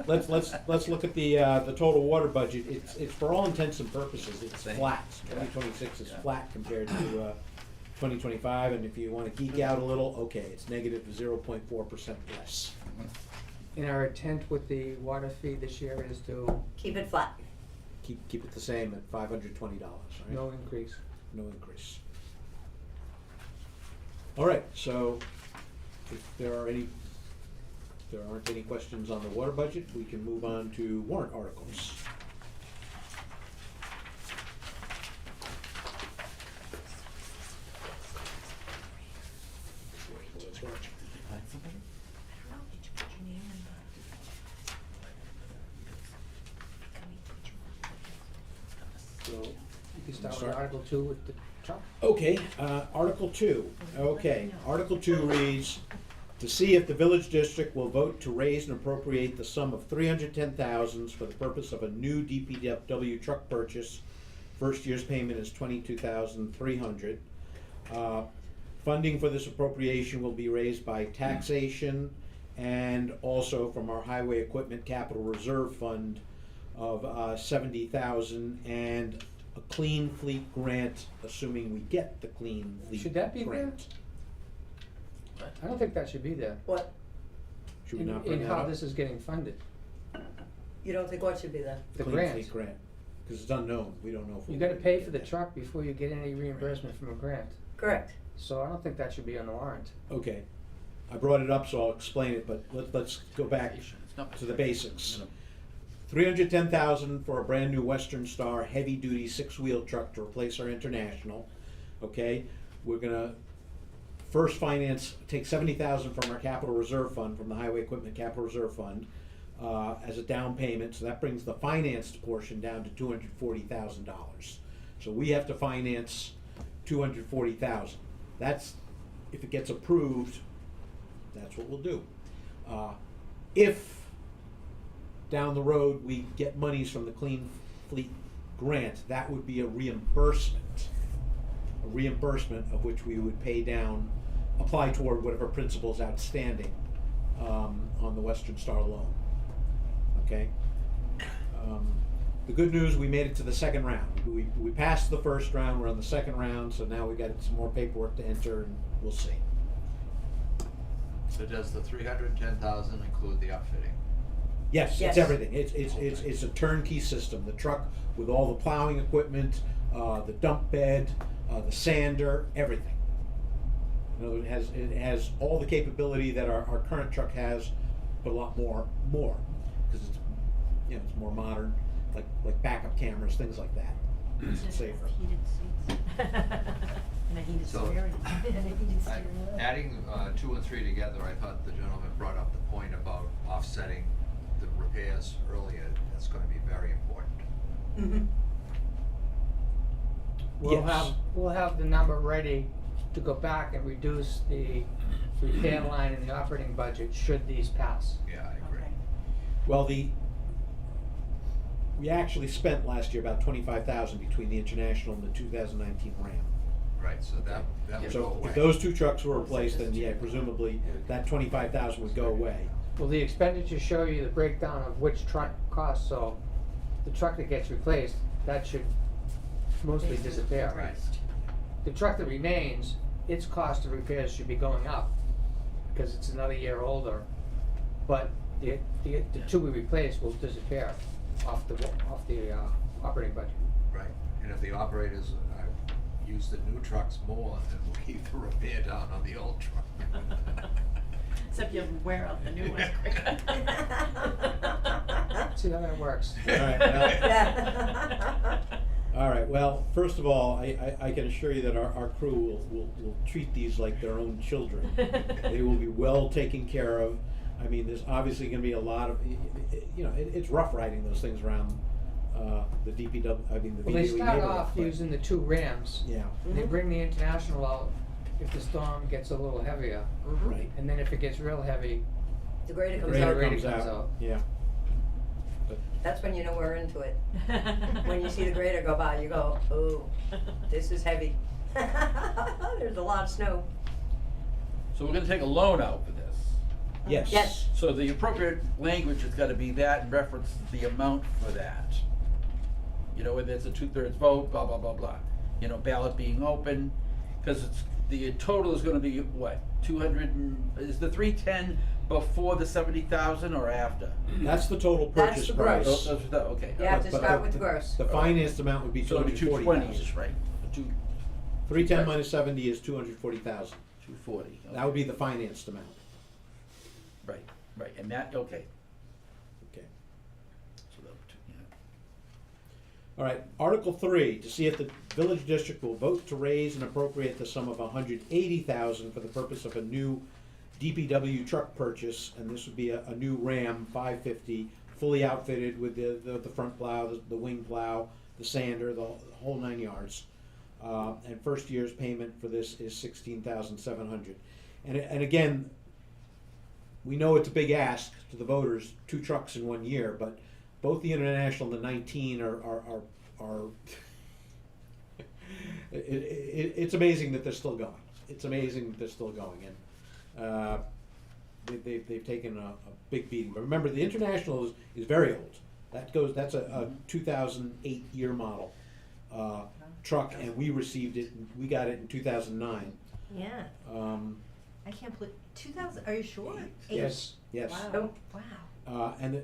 this month. let's look at the total water budget. It's for all intents and purposes, it's Same. flat. 2026 is Yeah. flat compared to 2025, and if you want to geek out a little, okay, it's negative 0.4% less. and our intent with the water fee this year is to Keep it flat. Keep it the same at $520, right? no increase. no increase. All right, so if there aren't any questions on the water budget, we can move on to warrant articles. So you can start with Start. Article 2 with the truck. Okay, Article 2. Okay, Article 2 reads, to see if the village district will vote to raise and appropriate the sum of $310,000 for the purpose of a new DPW truck purchase. First year's payment is $22,300. Funding for this appropriation will be raised by taxation and also from our Highway Equipment Capital Reserve Fund of $70,000 and a clean fleet grant, assuming we get the clean fleet Should that be there? grant. I don't think that should be there. What, Should we In- not bring in that how up? this is getting funded. you don't think what should be there? The Clean grant. fleet grant, because it's unknown, we don't know if You we're gotta gonna pay get for the that. truck before you get any reimbursement from a grant. Correct. So I don't think that should be on the warrant. Okay, I brought it up, so I'll explain it, but let's go back It's not- to the basics. No, no. $310,000 for a brand new Western Star heavy-duty six-wheel truck to replace our International. Okay, we're gonna first take $70,000 from our capital reserve fund, from the Highway Equipment Capital Reserve Fund, as a down payment. So that brings the financed portion down to $240,000. So we have to finance $240,000. That's, if it gets approved, that's what we'll do. If down the road we get monies from the Clean Fleet Grant, that would be a reimbursement of which we would pay down, apply toward whatever principal is outstanding on the Western Star loan. Okay? The good news, we made it to the second round. We passed the first round, we're on the second round, so now we got some more paperwork to enter and we'll see. So does the 310,000 include the outfitting? Yes, Yes. it's everything. It's a turnkey system. The truck with all the plowing equipment, the dump bed, the sander, everything. In other words, it has all the capability that our current truck has, but a lot more, because it's, it's more modern, like backup cameras, things like that. It's safer. Heated seats. And a heated So- steering. And a heated steering wheel. Adding 2 and 3 together, I thought the gentleman brought up the point about offsetting the repairs earlier. That's gonna be very important. Mm-hmm. Yes. We'll have the number ready to go back and reduce the repair line in the operating budget should these pass. Yeah, I agree. Okay. Well, we actually spent last year about $25,000 between the International and the 2019 Ram. Right, so that would go So away. if those two trucks were replaced, then yeah, presumably that $25,000 would go away. Well, the expenditures show you the breakdown of which truck costs, so the truck that gets replaced, that should mostly disappear. Right. The truck that remains, its cost of repairs should be going up, because it's another year older. But the two we replace will disappear off the operating budget. Right, and if the operators use the new trucks more, then we'll keep the repair down on the old truck. Except you wear out the new ones quicker. See how that works. All right, well, Yeah. all right, well, first of all, I can assure you that our crew will treat these like their own children. They will be well taken care of. I mean, there's obviously gonna be a lot of, it's rough riding those things around, the DPW, I mean, the VDOE Well, they start neighborhood, off but- using the two Rams. Yeah, They bring the International out if the storm gets a little heavier, right. and then if it gets real heavy, The grader The comes grader out. Grader comes comes out, out. yeah. But That's when you know we're into it. When you see the grader go by, you go, oh, this is heavy. There's a lot of snow. So we're gonna take a loan out for this. Yes. Yes. So the appropriate language has gotta be that in reference to the amount for that. Whether it's a 2/3 vote, blah, blah, blah, blah. Ballot being open, cause the total is gonna be what, 200 is the 310 before the 70,000 or after? That's the total That's purchase the price. gross. Okay. You have to But start with the gross. The financed amount would be So it'll be 220, 240,000. right? 310 minus 70 is 240,000. 240. That would be the financed amount. Right, right, and that, okay. Okay. So that, yeah. All right, Article 3, to see if the village district will vote to raise and appropriate the sum of $180,000 for the purpose of a new DPW truck purchase, and this would be a new Ram 550, fully outfitted with the front plow, the wing plow, the sander, the whole 9 yards. And first year's payment for this is $16,700. And again, we know it's a big ask to the voters, 2 trucks in 1 year, but both the International and the 19 are it's amazing that they're still going. It's amazing that they're still going, and they've taken a big beating. But remember, the International is very old. That's a 2008 year model truck, and we received it. We got it in 2009. Yeah. I can't believe 2000. Are you sure? Yes. Yes. Wow. Wow. And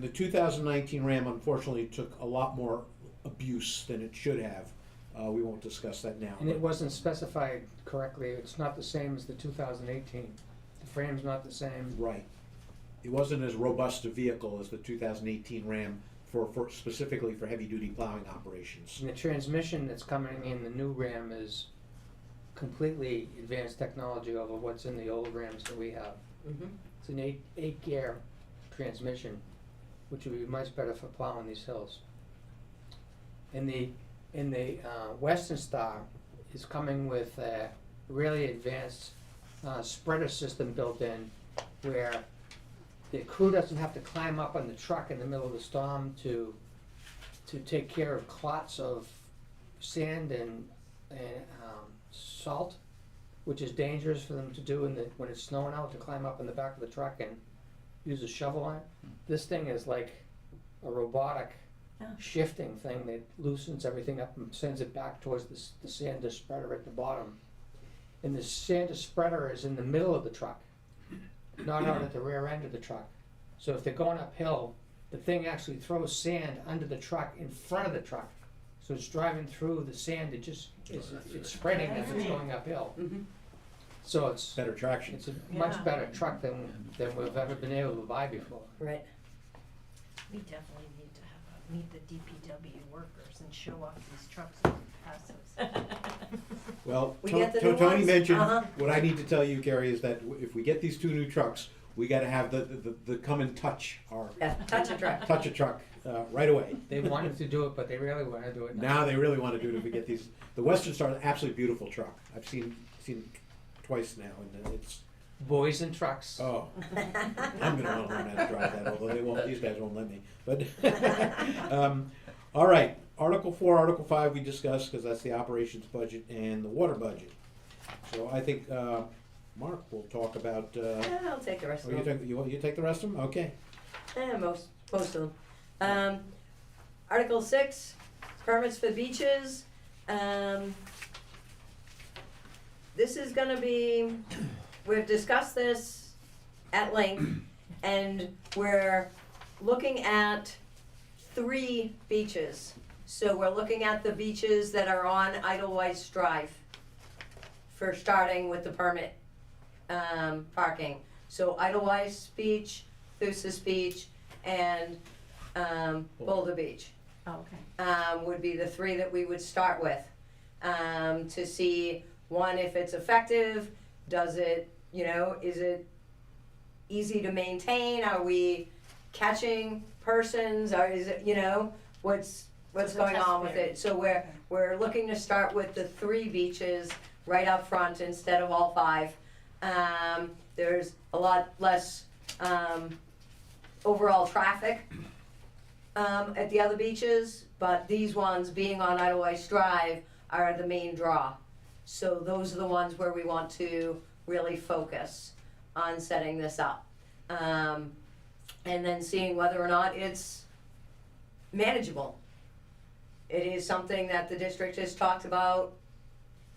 the 2019 Ram unfortunately took a lot more abuse than it should have. We won't discuss that now. And it wasn't specified correctly, it's not the same as the 2018. The frame's not the same. Right. It wasn't as robust a vehicle as the 2018 Ram for specifically for heavy-duty plowing operations. And the transmission that's coming in the new Ram is completely advanced technology over what's in the old Rams that we have. Mm-hmm. It's an eight gear transmission, which would be much better for plowing these hills. In the Western Star is coming with a really advanced spreader system built in, where the crew doesn't have to climb up on the truck in the middle of the storm to take care of clots of sand and salt, which is dangerous for them to do when it's snowing out, to climb up in the back of the truck and use a shovel on it. This thing is like a robotic shifting thing that loosens everything up and sends it back towards the sander spreader at the bottom. And the sander spreader is in the middle of the truck, not out at the rear end of the truck. So if they're going uphill, the thing actually throws sand under the truck in front of the truck. So it's driving through the sand, it's spreading as it's going uphill. Mm-hmm. So it's Better traction. a much better truck than we've ever been able to buy before. Right. We definitely need to meet the DPW workers and show off these trucks and pass those. Well, We get the new Tony ones? mentioned, Uh-huh. what I need to tell you, Carrie, is that if we get these 2 new trucks, we gotta have the come and touch our, Yeah. Touch a truck. touch a truck right away. They wanted to do it, but they really want to do it now. Now they really wanna do it if we get these. The Western Star is an absolutely beautiful truck. I've seen it twice now, and it's, Boys and trucks. oh, I'm gonna wanna learn how to drive that, although these guys won't let me, but. All right, Article 4, Article 5 we discussed, because that's the operations budget and the water budget. So I think, Mark will talk about, Yeah, I'll take the rest oh, of them. you take the rest of them? Okay. Most of them. Article 6, permits for beaches. This is gonna be, we've discussed this at length, and we're looking at 3 beaches. So we're looking at the beaches that are on Idlewice Drive for starting with the permit parking. So Idlewice Beach, Thusis Beach, and Boulder Beach Oh, okay. would be the 3 that we would start with, to see, one, if it's effective, does it, is it easy to maintain, are we catching persons, or is it, what's it's a going test on with period. it? So we're looking to start with the 3 beaches right up front instead of all 5. There's a lot less overall traffic at the other beaches, but these ones, being on Idlewice Drive, are the main draw. So those are the ones where we want to really focus on setting this up. And then seeing whether or not it's manageable. It is something that the district has talked about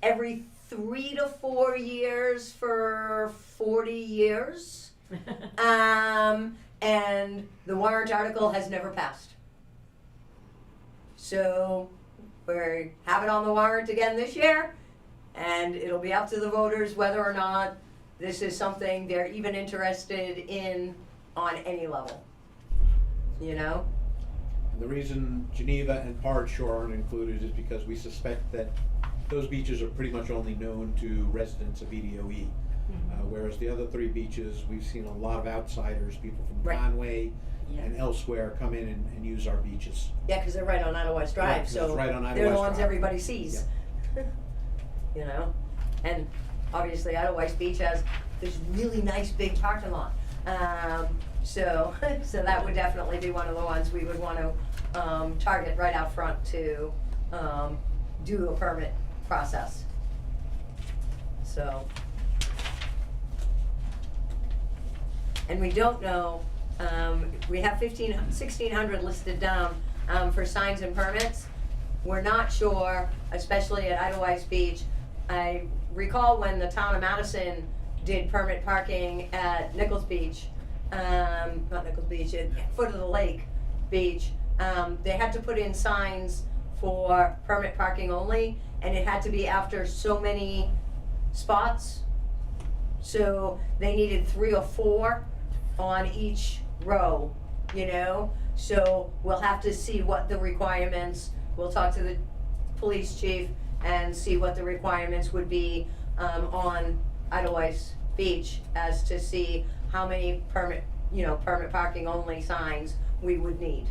every 3 to 4 years for 40 years. And the warrant article has never passed. So we have it on the warrant again this year, And it'll be up to the voters whether or not this is something they're even interested in on any level, you know? And the reason Geneva and Pard Shore aren't included is because we suspect that those beaches are pretty much only known to residents of VDOE. Whereas the other three beaches, we've seen a lot of outsiders, people from Right. Conway Yeah. and elsewhere come in and use our beaches. Yeah, because they're right on Idlewild Drive, Right, 'cause so it's right on they're the Idlewild ones Drive. everybody sees. You know, and obviously Idlewild Beach has this really nice big parking lot. So that would definitely be one of the ones we would want to target right out front to do a permit process. So. And we don't know, we have 1,600 listed down for signs and permits. We're not sure, especially at Idlewild Beach. I recall when the town of Madison did permit parking at Nichols Beach, not Nichols Beach, at foot of the lake beach, they had to put in signs for permit parking only, and it had to be after so many spots. So they needed 3 or 4 on each row, you know? So we'll have to see what the requirements, we'll talk to the police chief and see what the requirements would be on Idlewild Beach as to see how many permit parking only signs we would need.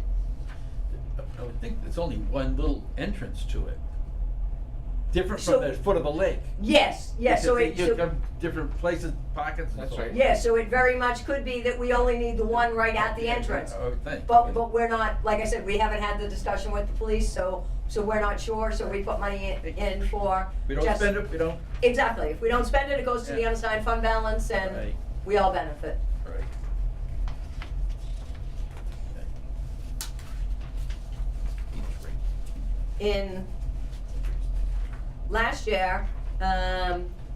I would think there's only one little entrance to it. Different So- from the foot of the lake. Yes, yes, so it, You so, have different places, pockets and That's so right. on. yeah, so it very much could be that we only need the one right at the entrance. I would think. But we're not, like I said, we haven't had the discussion with the police, so we're not sure, so we put money in for We don't just. spend it, we don't, Exactly, if we don't spend it, it goes to the Yeah. unassigned fund balance and right, we all benefit. right. In last year,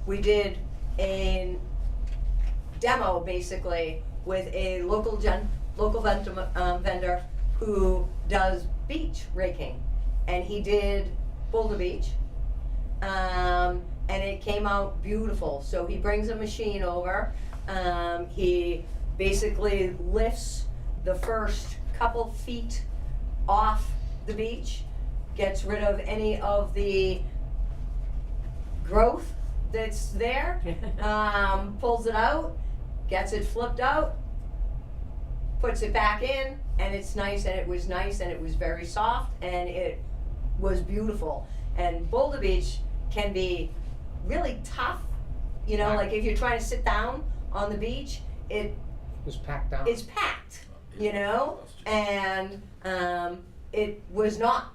we did a demo basically with a local vendor who does beach raking, and he did Boulder Beach, and it came out beautiful. So he brings a machine over, he basically lifts the first couple feet off the beach, gets rid of any of the growth that's there, pulls it out, gets it flipped out, puts it back in, and it's nice, and it was nice, and it was very soft, and it was beautiful. And Boulder Beach can be really tough, you know, like if you're trying to sit down on the beach, It was packed down. it's packed, you know, and it was not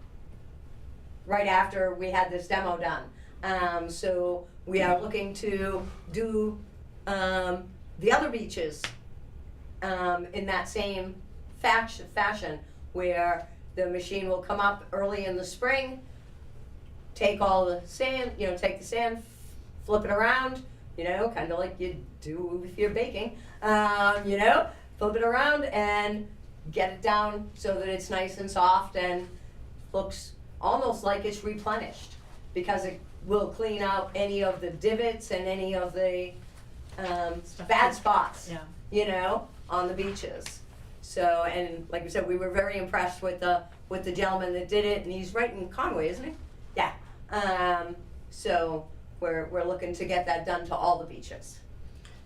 right after we had this demo done. So we are looking to do the other beaches in that same fashion where the machine will come up early in the spring, take all the sand, take the sand, flip it around, kind of like you do if you're baking, flip it around and get it down so that it's nice and soft and looks almost like it's replenished, because it will clean out any of the divots and any of the bad spots, Yeah. on the beaches. So, and like we said, we were very impressed with the gentleman that did it, and he's right in Conway, isn't he? Yeah. So we're looking to get that done to all the beaches.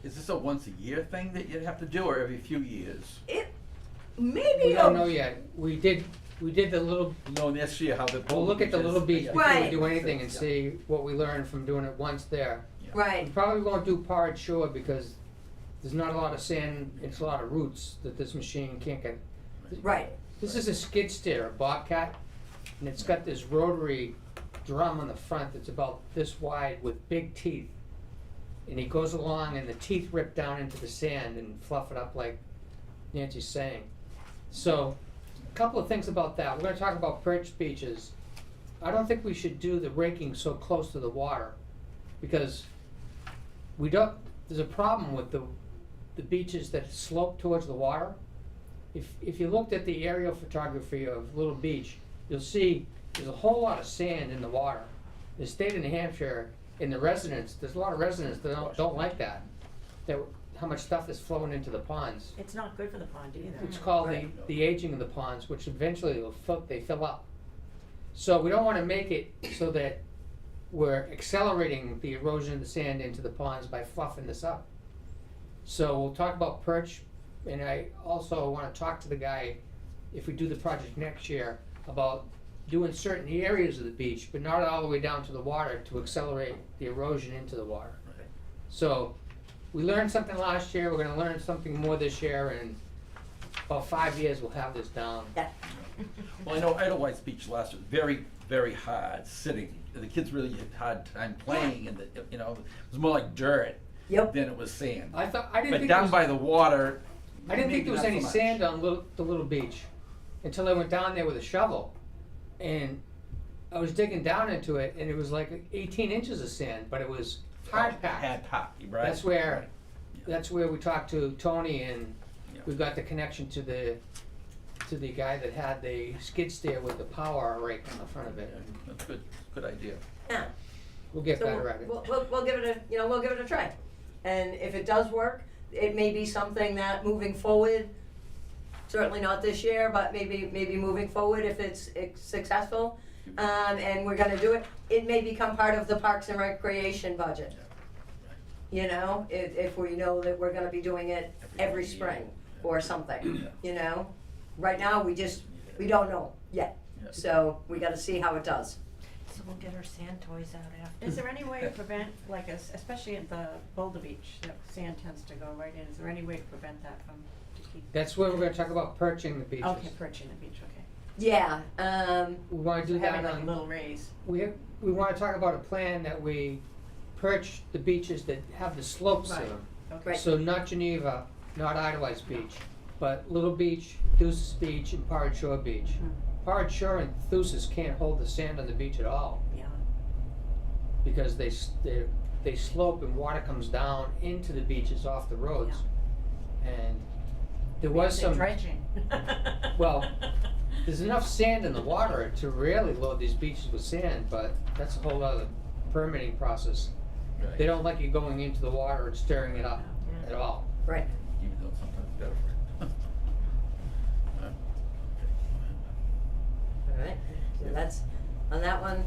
Is this a once a year thing that you'd have to do, or every few years? It maybe We don't know yet. We did the little, No, next year, how the. we'll look at the little beach before we Right. do anything and see what we learned from doing it once there. We right. probably won't do Pard Shore because there's not a lot of sand, it's a lot of roots that this machine can't get. Right. This is a skid steer, a Bobcat, and it's got this rotary drum on the front that's about this wide with big teeth. And he goes along and the teeth rip down into the sand and fluff it up like Nancy's saying. So, a couple of things about that. We're gonna talk about perch beaches. I don't think we should do the raking so close to the water, because there's a problem with the beaches that slope towards the water. If you looked at the aerial photography of Little Beach, you'll see there's a whole lot of sand in the water. The state of New Hampshire in the residents, there's a lot of residents that don't like that, how much stuff is flowing into the ponds. It's not good for the pond either. It's called Right. the aging of the ponds, which eventually they fill up. So we don't wanna make it so that we're accelerating the erosion of the sand into the ponds by fluffing this up. So we'll talk about perch, and I also wanna talk to the guy, if we do the project next year, about doing certain areas of the beach, but not all the way down to the water to accelerate the erosion into the water. Right. So, we learned something last year, we're gonna learn something more this year, and about 5 years we'll have this down. Yeah. Well, I know Edelweiss Beach last was very, very hard sitting. The kids really had a hard time playing, and it was more like dirt Yep. than it was sand. I didn't But think down there was, by the water, I didn't think maybe there was not any so much. sand on the little beach, until I went down there with a shovel, and I was digging down into it, and it was like 18 inches of sand, but it was hard packed. Hard packed, right? That's where, Right. Yeah. that's where we talked to Tony, and Yeah. we got the connection to the guy that had the skid steer with the power rake on the front of it. Yeah, that's good idea. Yeah. We'll get So better at it. we'll give it we'll give it a try. And if it does work, it may be something that moving forward, certainly not this year, but maybe moving forward if it's successful, and we're gonna do it, it may become part of the Parks and Recreation budget. You know, if we know that we're gonna be doing it every spring or something, you know? Right now, we don't know yet, Yeah. so we gotta see how it does. So we'll get our sand toys out after. Is there any way to prevent, like, especially at the Boulder Beach, the sand tends to go right in, is there any way to prevent that from, to keep? That's where we're gonna talk about perching the beaches. Okay, perching the beach, okay. Yeah, We wanna do So that having like a on, little raise. we wanna talk about a plan that we perch the beaches that have the slopes to Right. them. Okay. Right. So not Geneva, not Idlewild Beach, but Little Beach, Thusis Beach, and Porridge Shore Beach. Mhm. Porridge Shore and Thusis can't hold the sand on the beach at all, Yeah. because they slope and water comes down into the beaches off the roads. And there was They're some, dredging. well, there's enough sand in the water to really load these beaches with sand, but that's a whole other permitting process. Right. They don't like you going into the water and stirring it up Yeah. at all. right. Even though it's sometimes better for it. Alright, so that's on that one.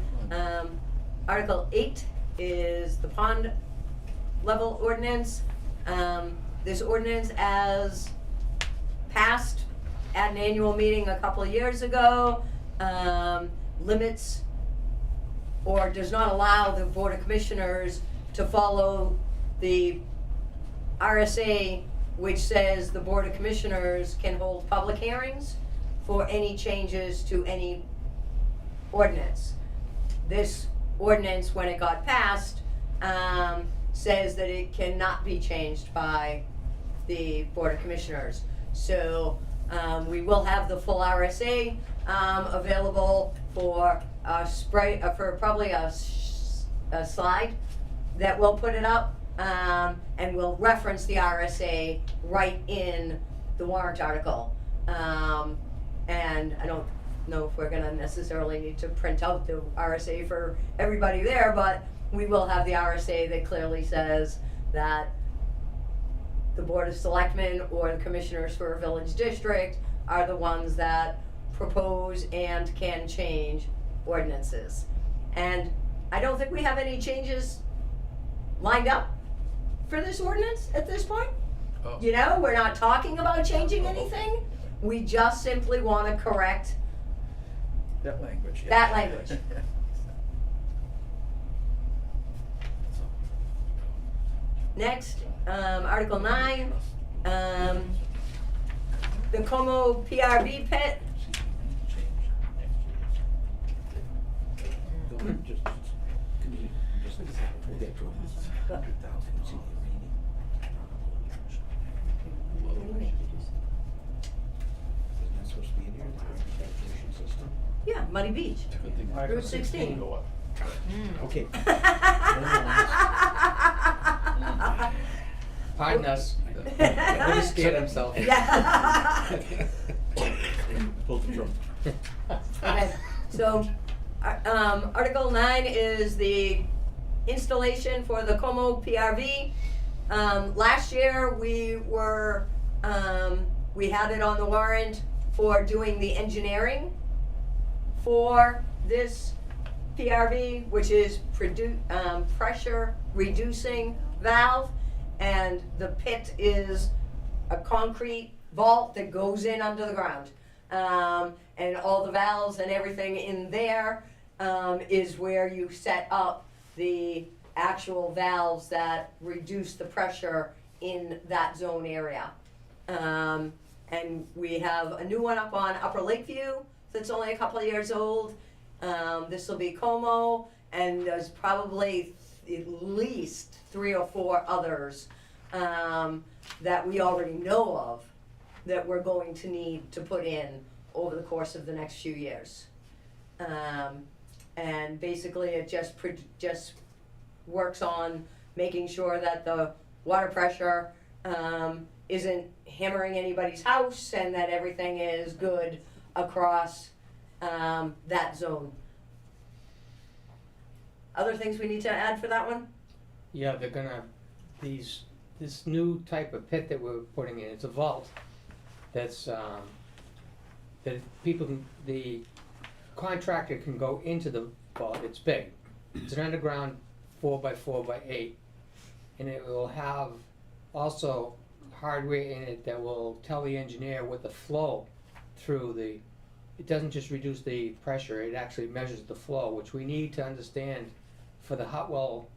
Article 8 is the pond level ordinance. This ordinance, as passed at an annual meeting a couple of years ago, limits or does not allow the Board of Commissioners to follow the RSA, which says the Board of Commissioners can hold public hearings for any changes to any ordinance. This ordinance, when it got passed, says that it cannot be changed by the Board of Commissioners. So, we will have the full RSA, available for a for probably a slide that we'll put it up, and we'll reference the RSA right in the warrant article. And I don't know if we're gonna necessarily need to print out the RSA for everybody there, but we will have the RSA that clearly says that the Board of Selectmen or the Commissioners for a village district are the ones that propose and can change ordinances. And I don't think we have any changes lined up for this ordinance at this point. Oh. You know, we're not talking about changing anything. We just simply wanna correct That language, yeah. That language. Next, Article 9, the Como PRB pit. Just, can you, just, we'll get to it. 100,000, see the rating. Isn't that supposed to be in here, the filtration system? Yeah, Muddy Beach. Good thing. Route 16. Okay. Pardon us. He just scared himself. Yeah. Pull the trump. Okay, so, Article 9 is the installation for the Como PRV. Last year, we had it on the warrant for doing the engineering for this PRV, which is pressure reducing valve, and the pit is a concrete vault that goes in under the ground. And all the valves and everything in there is where you set up the actual valves that reduce the pressure in that zone area. And we have a new one up on Upper Lakeview that's only a couple of years old. This will be Como, and there's probably at least 3 or 4 others that we already know of that we're going to need to put in over the course of the next few years. And basically it just works on making sure that the water pressure isn't hammering anybody's house, and that everything is good across that zone. Other things we need to add for that one? Yeah, they're gonna, this new type of pit that we're putting in, it's a vault that's, that the contractor can go into the vault. It's big. It's an underground 4x4x8, and it will have also hardware in it that will tell the engineer what the flow through the, it doesn't just reduce the pressure, it actually measures the flow, which we need to understand for the hot well,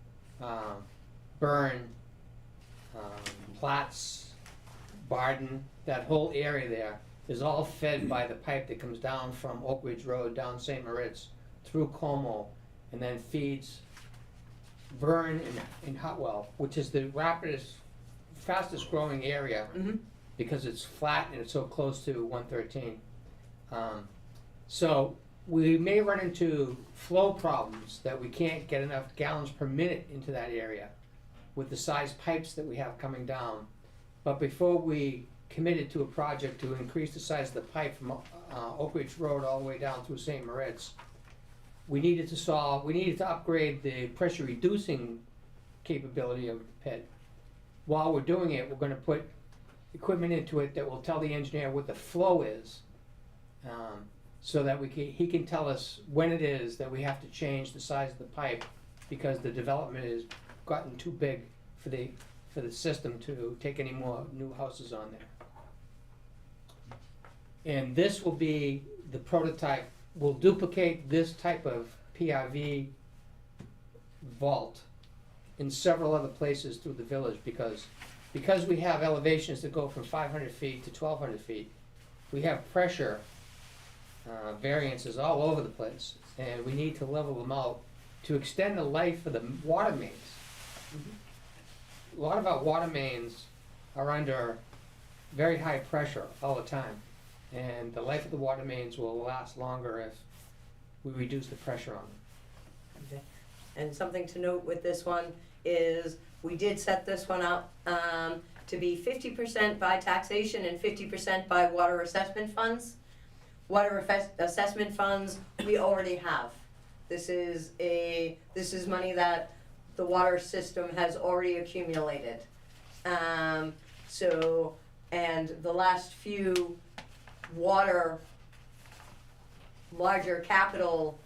Burn, Platts, Barden, that whole area there is all fed by the pipe that comes down from Oak Ridge Road down St. Moritz through Como, and then feeds Burn and Hotwell, which is the fastest growing area because it's flat and it's so close to 113. So we may run into flow problems that we can't get enough gallons per minute into that area with the size pipes that we have coming down. But before we committed to a project to increase the size of the pipe from Oak Ridge Road all the way down through St. Moritz, we needed to upgrade the pressure reducing capability of the pit. While we're doing it, we're gonna put equipment into it that will tell the engineer what the flow is, so that he can tell us when it is that we have to change the size of the pipe, because the development has gotten too big for the system to take any more new houses on there. And this will be the prototype. We'll duplicate this type of PRV vault in several other places through the village, because we have elevations that go from 500 feet to 1,200 feet. We have pressure variances all over the place, and we need to level them out to extend the life of the water mains. A lot of our water mains are under very high pressure all the time, and the life of the water mains will last longer if we reduce the pressure on them. Okay. And something to note with this one is we did set this one up to be 50% by taxation and 50% by water assessment funds. Water assessment funds we already have. This is money that the water system has already accumulated. So, and the last few larger capital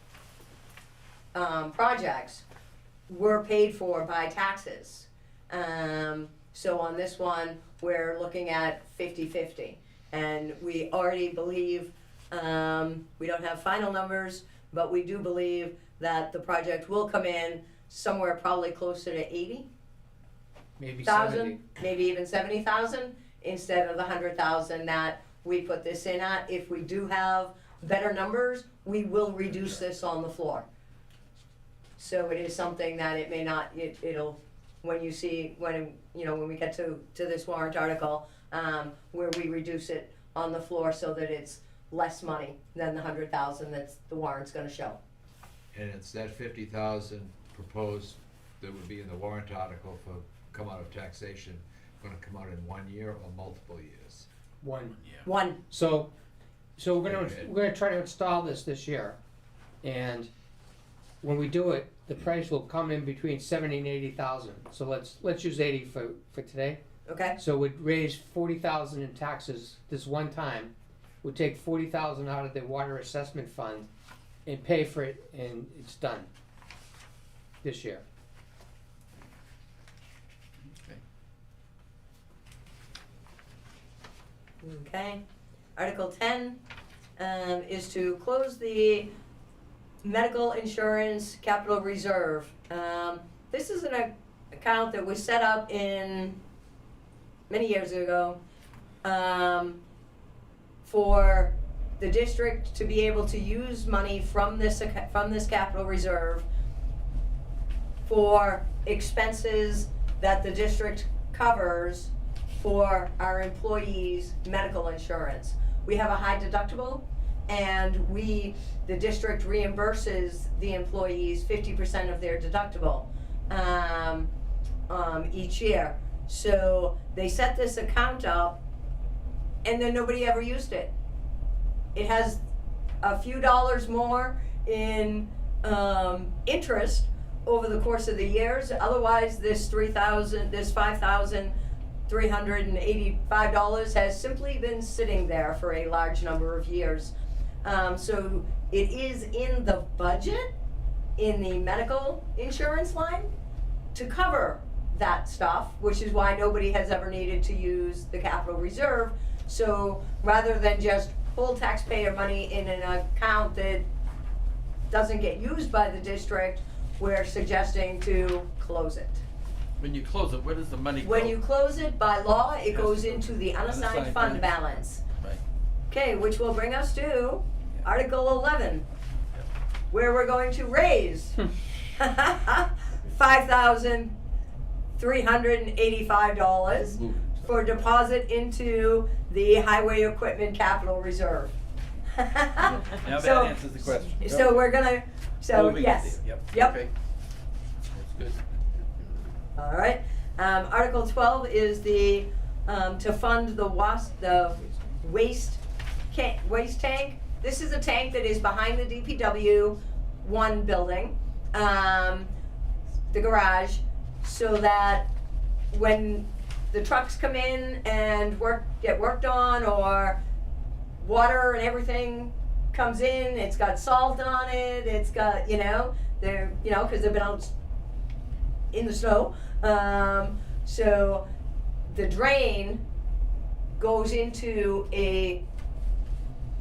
projects were paid for by taxes. So on this one, we're looking at 50-50. And we already believe, we don't have final numbers, but we do believe that the project will come in somewhere probably closer to 80,000, Maybe 70. maybe even 70,000 instead of the 100,000 that we put this in at. If we do have better numbers, we will reduce this on the floor. So it is something that it may not, it'll, when we get to this warrant article, where we reduce it on the floor so that it's less money than the 100,000 that's the warrant's gonna show. And it's that 50,000 proposed that would be in the warrant article for come out of taxation, gonna come out in 1 year or multiple years? One. One, So we're gonna try to install this year, and when we do it, the price will come in between 70 and 80,000. So let's use 80 for today. Okay, So we'd raise 40,000 in taxes this one time. We'd take 40,000 out of the water assessment fund and pay for it, and it's done this year. okay. Article 10 is to close the medical insurance capital reserve. This is an account that was set up in many years ago for the district to be able to use money from this capital reserve for expenses that the district covers for our employees' medical insurance. We have a high deductible, and the district reimburses the employees 50% of their deductible each year. So they set this account up, and then nobody ever used it. It has a few dollars more in interest over the course of the years. Otherwise, this $5,385 has simply been sitting there for a large number of years. So it is in the budget, in the medical insurance line, to cover that stuff, which is why nobody has ever needed to use the capital reserve. So rather than just pull taxpayer money in an account that doesn't get used by the district, we're suggesting to close it. When you close it, where does the money go? When you close it, by law, it goes into the unassigned Unassigned fund fund. balance. Right. Okay, which will bring us to Article 11, where we're going to raise $5,385 Move it. for deposit into the highway equipment capital reserve. Now that So- answers the question. So we're gonna, so Moving it yes, there. Yep. Okay. That's good. all right. Article 12 is the, to fund the waste tank. This is a tank that is behind the DPW 1 building, the garage, so that when the trucks come in and get worked on, or water and everything comes in, it's got salt on it, it's got, because they've been out in the snow. So the drain goes into a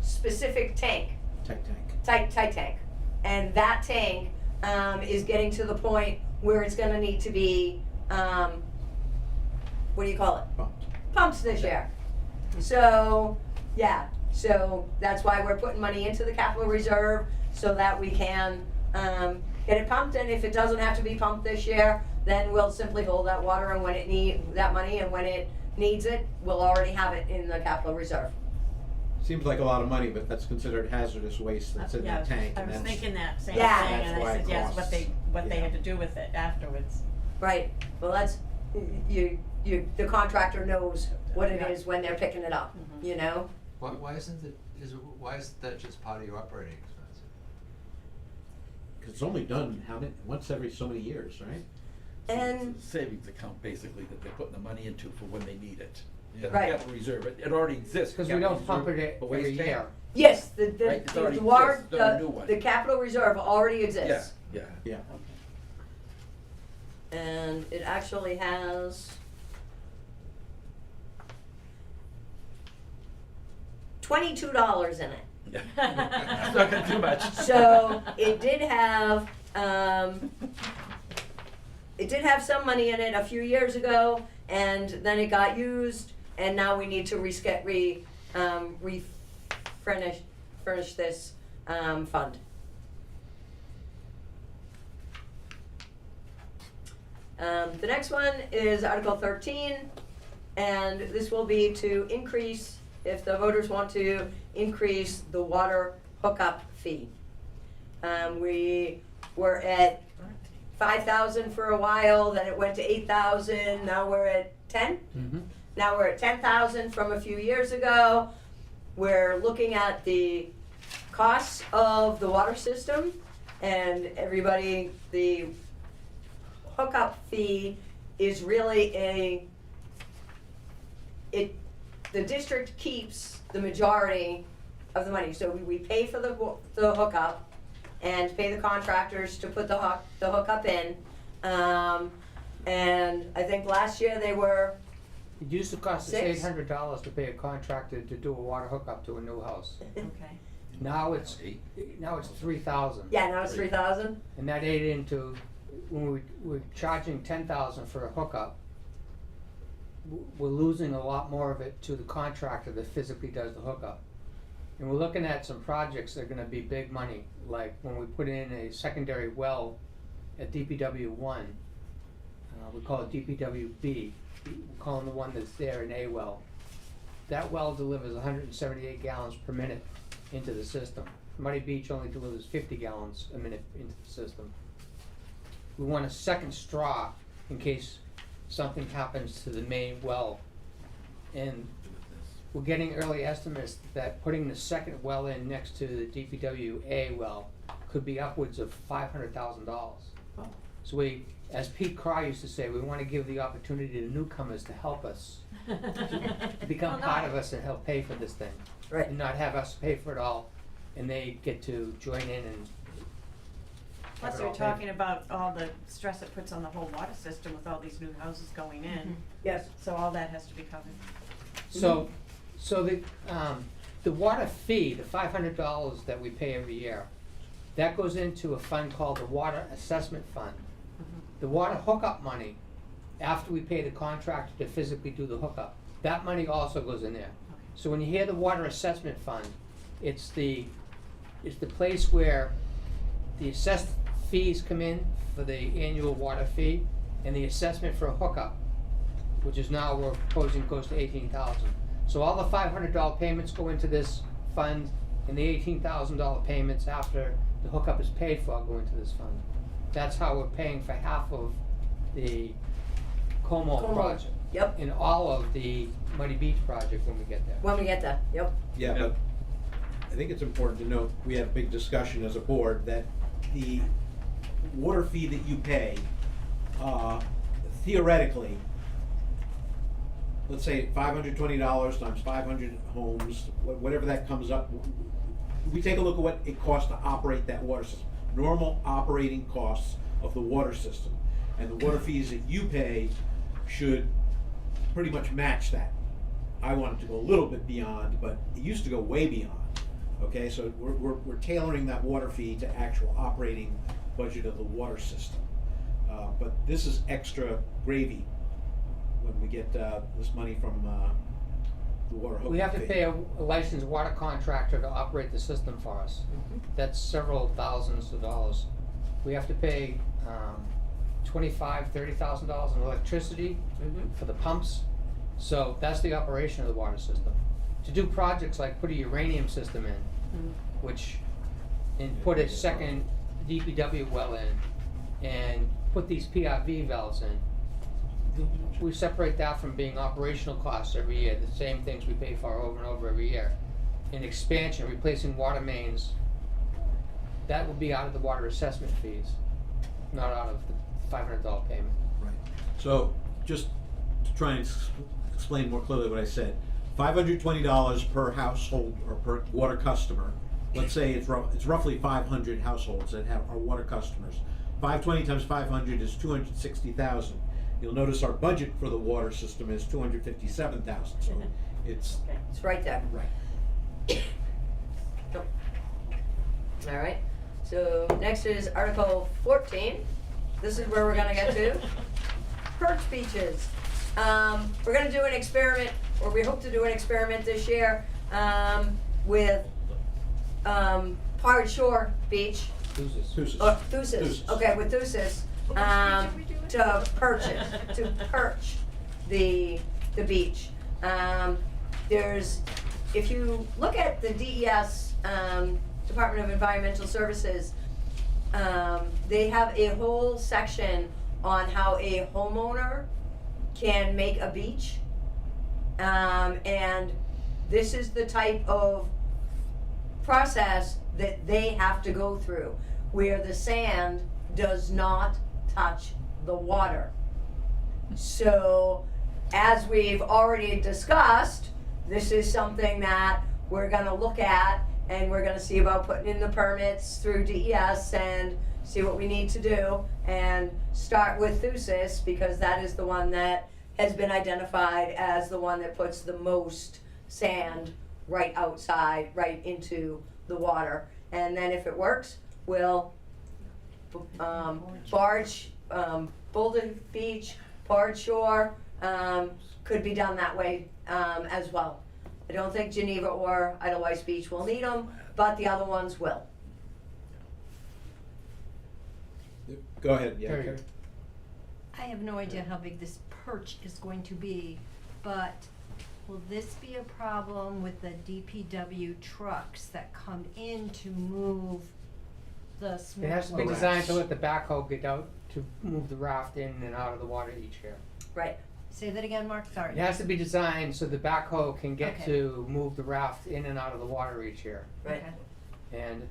specific tank, Tight tank. tight tank. And that tank is getting to the point where it's gonna need to be, what do you call it? Pumped. Pumped this year. So, yeah, so that's why we're putting money into the capital reserve, so that we can get it pumped. And if it doesn't have to be pumped this year, then we'll simply hold that water, and when it that money, and when it needs it, we'll already have it in the capital reserve. Seems like a lot of money, but that's considered hazardous waste that's in Yeah, that tank. I and was that's- thinking that same Yeah. thing, That's and why I it said, yes, costs. what they Yeah. had to do with it afterwards. Right, well, that's, the contractor knows what it Yeah. is when they're picking it up, Mhm. Why isn't that just part of your operating expense? Cause it's only done once every so many years, right? And, It's a savings account, basically, that they're putting the money into for when they need it. Yeah. Right. Capital reserve, it already exists. Because we capital don't pump reserve, it but every waste tank. year. yes, Right, it's already the water, exists, not a new one. the capital reserve already Yeah, exists. yeah. Yeah. And it actually has $22 in it. It's not gonna do much. So it did have some money in it a few years ago, and then it got used, and now we need to furnish this fund. The next one is Article 13, and this will be to increase, if the voters want to, increase the water hookup fee. We were at 5,000 for a while, then it went to 8,000, now we're at 10? Mm-hmm. Now we're at 10,000 from a few years ago. We're looking at the costs of the water system, and everybody, the hookup fee is really the district keeps the majority of the money. So we pay for the hookup and pay the contractors to put the hookup in. And I think last year they were, It used to cost us Six. $800 to pay a contractor to do a water hookup to a new house. Okay. Now it's $3,000. yeah, now it's 3,000. And that ate into, when we're charging $10,000 for a hookup, we're losing a lot more of it to the contractor that physically does the hookup. And we're looking at some projects that are gonna be big money, like when we put in a secondary well at DPW one, we call it DPWB, we're calling the one that's there an A well. That well delivers 178 gallons per minute into the system. Muddy Beach only delivers 50 gallons a minute into the system. We want a second straw in case something happens to the main well. And we're getting early estimates that putting the second well in next to the DPWA well could be upwards of $500,000. Oh. So we, as Pete Cry used to say, we want to give the opportunity to newcomers to help us, to become Well, part no. of us and help pay for this thing. Right. And not have us pay for it all, and they get to join in and have Plus, it you're all paid. talking about all the stress it puts on the whole water system with all these new houses going in. Yes. So all that has to be covered. So the water fee, the $500 that we pay every year, that goes into a fund called the Water Assessment Fund. The water hookup money, after we pay the contractor to physically do the hookup, that money also goes in there. So when you hear the Water Assessment Fund, it's the place where the assessed fees come in for the annual water fee, and the assessment for a hookup, which is now we're proposing goes to $18,000. So all the $500 payments go into this fund, and the $18,000 payments after the hookup is paid for go into this fund. That's how we're paying for half of the Como Como. project, Yep. and all of the Muddy Beach project when we get there. When we get that. Yep. Yeah, but I think it's important to note, we had a big discussion as a board that the water fee that you pay, theoretically, let's say $520 times 500 homes, whatever that comes up, we take a look at what it costs to operate that water system. Normal operating costs of the water system. And the water fees that you pay should pretty much match that. I want it to go a little bit beyond, but it used to go way beyond. Okay, so we're tailoring that water fee to actual operating budget of the water system. But this is extra gravy when we get this money from the water hookup fee. We have to pay a licensed water contractor to operate the system for us. That's several thousands of dollars. We have to pay $25,000, $30,000 in electricity for the pumps. So that's the operation of the water system. To do projects like put a uranium system in, and put a second DPW well in, and put these PRV valves in, we separate that from being operational costs every year, the same things we pay for over and over every year. In expansion, replacing water mains, that would be out of the water assessment fees, not out of the $500 payment. Right. So, just to try and explain more clearly what I said, $520 per household or per water customer. Let's say it's roughly 500 households that are water customers. 520 times 500 is 260,000. You'll notice our budget for the water system is 257,000. So it's Okay. It's right there. right. All right. So next is Article 14. This is where we're gonna get to. Perch beaches. We're gonna do an experiment, or we hope to do an experiment this year, with Pirate Shore Beach. Thusis. Thusis. Okay, with Thusis. To perch the beach. There's, if you look at the DES, Department of Environmental Services, they have a whole section on how a homeowner can make a beach. And this is the type of process that they have to go through. where the sand does not touch the water. So, as we've already discussed, this is something that we're gonna look at, and we're gonna see about putting in the permits through DES and see what we need to do, and start with Thusis, because that is the one that has been identified as the one that puts the most sand right outside, right into the water. And then if it works, we'll barge, Boulder Beach, Barge Shore, could be done that way as well. I don't think Geneva or Edelweiss Beach will need them, but the other ones will. Go ahead, yeah. Terry. Karen. I have no idea how big this perch is going to be, but will this be a problem with the DPW trucks that come in to move the small? It has to be Correct. designed to let the backhoe get out to move the raft in and out of the water each year. Right. Say that again, Mark, sorry. It has to be designed so the backhoe can get Okay. to move the raft in and out of the water each year. Right. Okay. And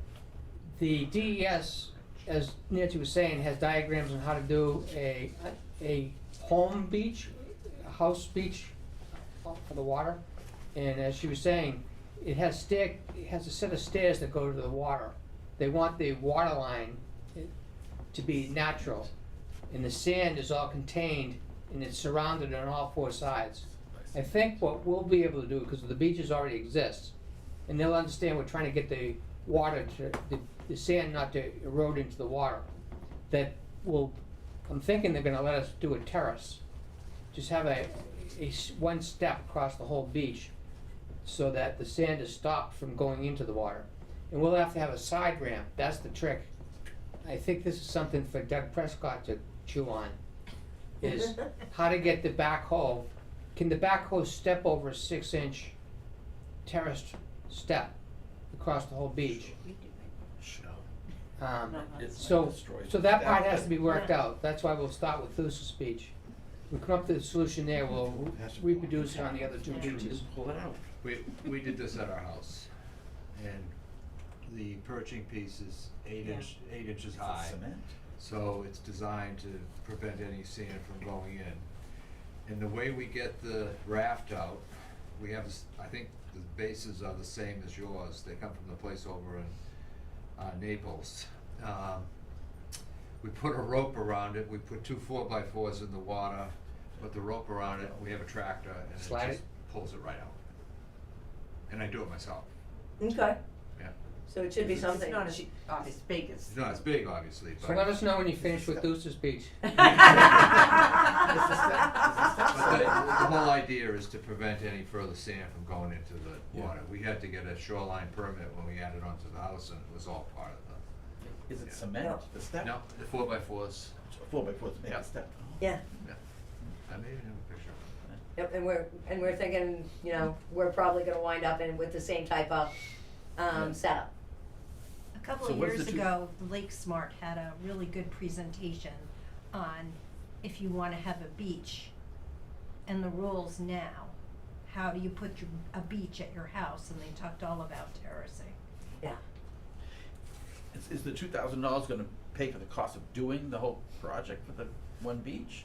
the DES, as Nancy was saying, has diagrams on how to do a home beach, a house beach for the water. And as she was saying, it has a set of stairs that go to the water. They want the water line to be natural, and the sand is all contained and it's surrounded on all four sides. I think what we'll be able to do, because the beaches already exist, and they'll understand we're trying to get the water to, the sand not to erode into the water, that will, I'm thinking they're gonna let us do a terrace. Just have one step across the whole beach so that the sand is stopped from going into the water. And we'll have to have a side ramp, that's the trick. I think this is something for Doug Prescott to chew on, is how to get the backhoe, can the backhoe step over a 6-inch terraced step across the whole beach? It's So, destroyed. so that part has to be worked out, that's why we'll start with Thusis Beach. We come up with a solution there, we'll reproduce it on the other two beaches. Pull it out. We did this at our house, and the perching piece is 8 inches high. Cement. So it's designed to prevent any sand from going in. And the way we get the raft out, we have, I think the bases are the same as yours. They come from the place over in Naples. We put a rope around it. We put 2 4x4s in the water, put the rope around it. We have a tractor, and Slide it just it? pulls it right out. And I do it myself. Okay, Yeah. so it should be It's something. not as big as. It's not as big, obviously, So but. let us know when you finish with Thusis Beach. But the whole idea is to prevent any further sand from going into the Yeah. water. We had to get a shoreline permit when we added onto the house, and it was all part of Is it Yeah. cement? No. The step? the. No, the 4x4s. 4x4 to make Yeah. a step. Yeah, I may even have a picture of it. yep, and we're thinking, you know, we're probably gonna wind up with the same type of, setup. A couple So of what is years the two- ago, Lake Smart had a really good presentation on if you wanna have a beach and the rules now. How do you put a beach at your house, and they talked all about terracing. Yeah. Is the $2,000 gonna pay for the cost of doing the whole project for the one beach?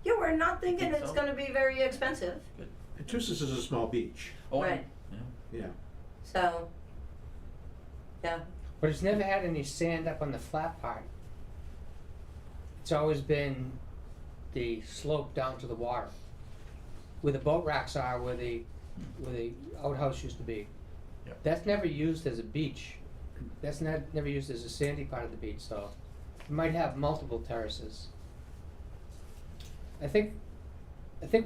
Yeah, we're not thinking Think it's so? gonna be very expensive, Good. And Tussis is a small beach, Oh, Right. Yeah. yeah. so, yeah, But it's never had any sand up on the flat part. It's always been the slope down to the water. Where the boat racks are, where the outhouse used to be. Yep. That's never used as a beach. That's never used as a sandy part of the beach, so you might have multiple terraces. I think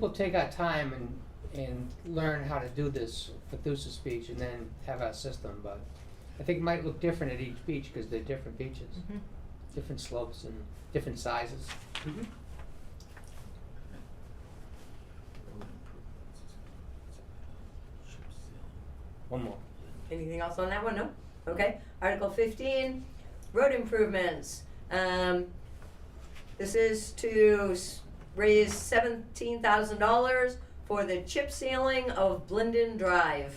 we'll take our time and learn how to do this for Thusis Beach and then have our system, but I think it might look different at each beach because they're different beaches, different slopes and different sizes. One more. anything else on that one? No? Okay, Article 15, road improvements. This is to raise $17,000 for the chip sealing of Blinden Drive.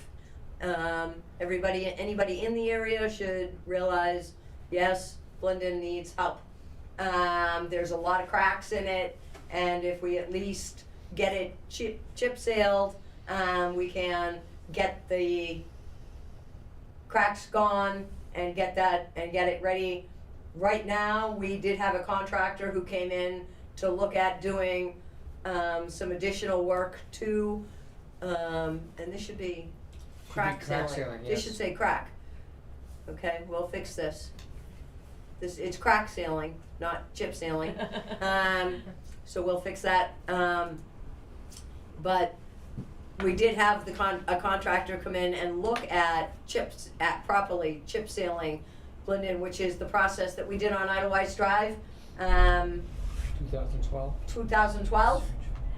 Anybody in the area should realize, yes, Glendon needs help. There's a lot of cracks in it, and if we at least get it chip sealed, we can get the cracks gone and get it ready. Right now, we did have a contractor who came in to look at doing some additional work too, and this should be crack sealing. This yes. should say crack. Okay, we'll fix this. It's crack sealing, not chip sealing. So we'll fix that. But we did have a contractor come in and look at properly chip sealing Glendon, which is the process that we did on Idlewild Drive. 2012. 2012,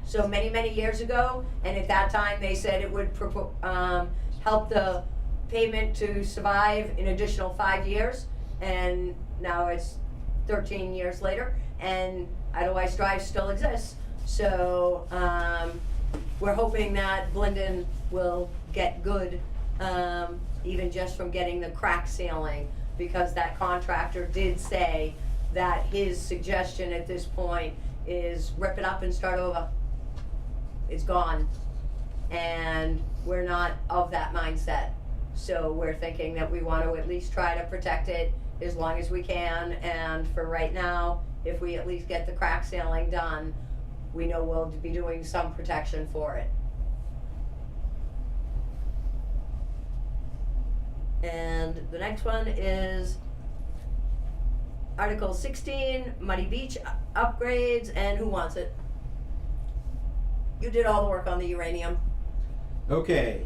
so many years ago, and at that time they said it would help the pavement to survive an additional 5 years, and now it's 13 years later, and Idlewild Drive still exists. So we're hoping that Glendon will get good, even just from getting the crack sealing, because that contractor did say that his suggestion at this point is rip it up and start over. It's gone. And we're not of that mindset. So we're thinking that we want to at least try to protect it as long as we can. And for right now, if we at least get the crack sealing done, we know we'll be doing some protection for it. And the next one is Article 16, Muddy Beach upgrades, and who wants it? You did all the work on the uranium. Okay,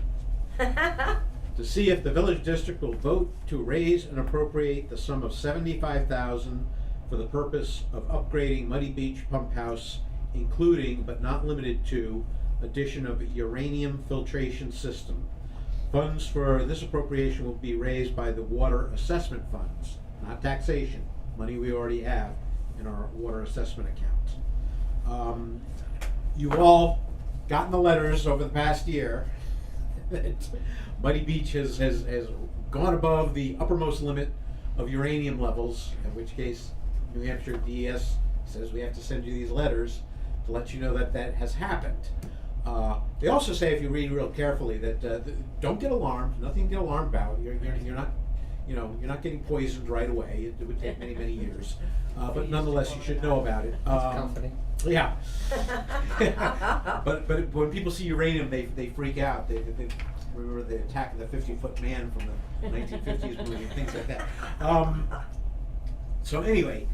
to see if the village district will vote to raise and appropriate the sum of $75,000 for the purpose of upgrading Muddy Beach Pump House, including but not limited to addition of uranium filtration system. Funds for this appropriation will be raised by the water assessment funds, not taxation, money we already have in our water assessment account. You've all gotten the letters over the past year that Muddy Beach has gone above the uppermost limit of uranium levels, in which case New Hampshire DES says we have to send you these letters to let you know that that has happened. They also say, if you read real carefully, that don't get alarmed. Nothing to get alarmed about. You're not, you're not getting poisoned right away. It would take many years, but nonetheless, you should know about it. Company. Yeah. but when people see uranium, they freak out. They remember the attack of the 50-foot man from the 1950s movie and things like that. So anyway,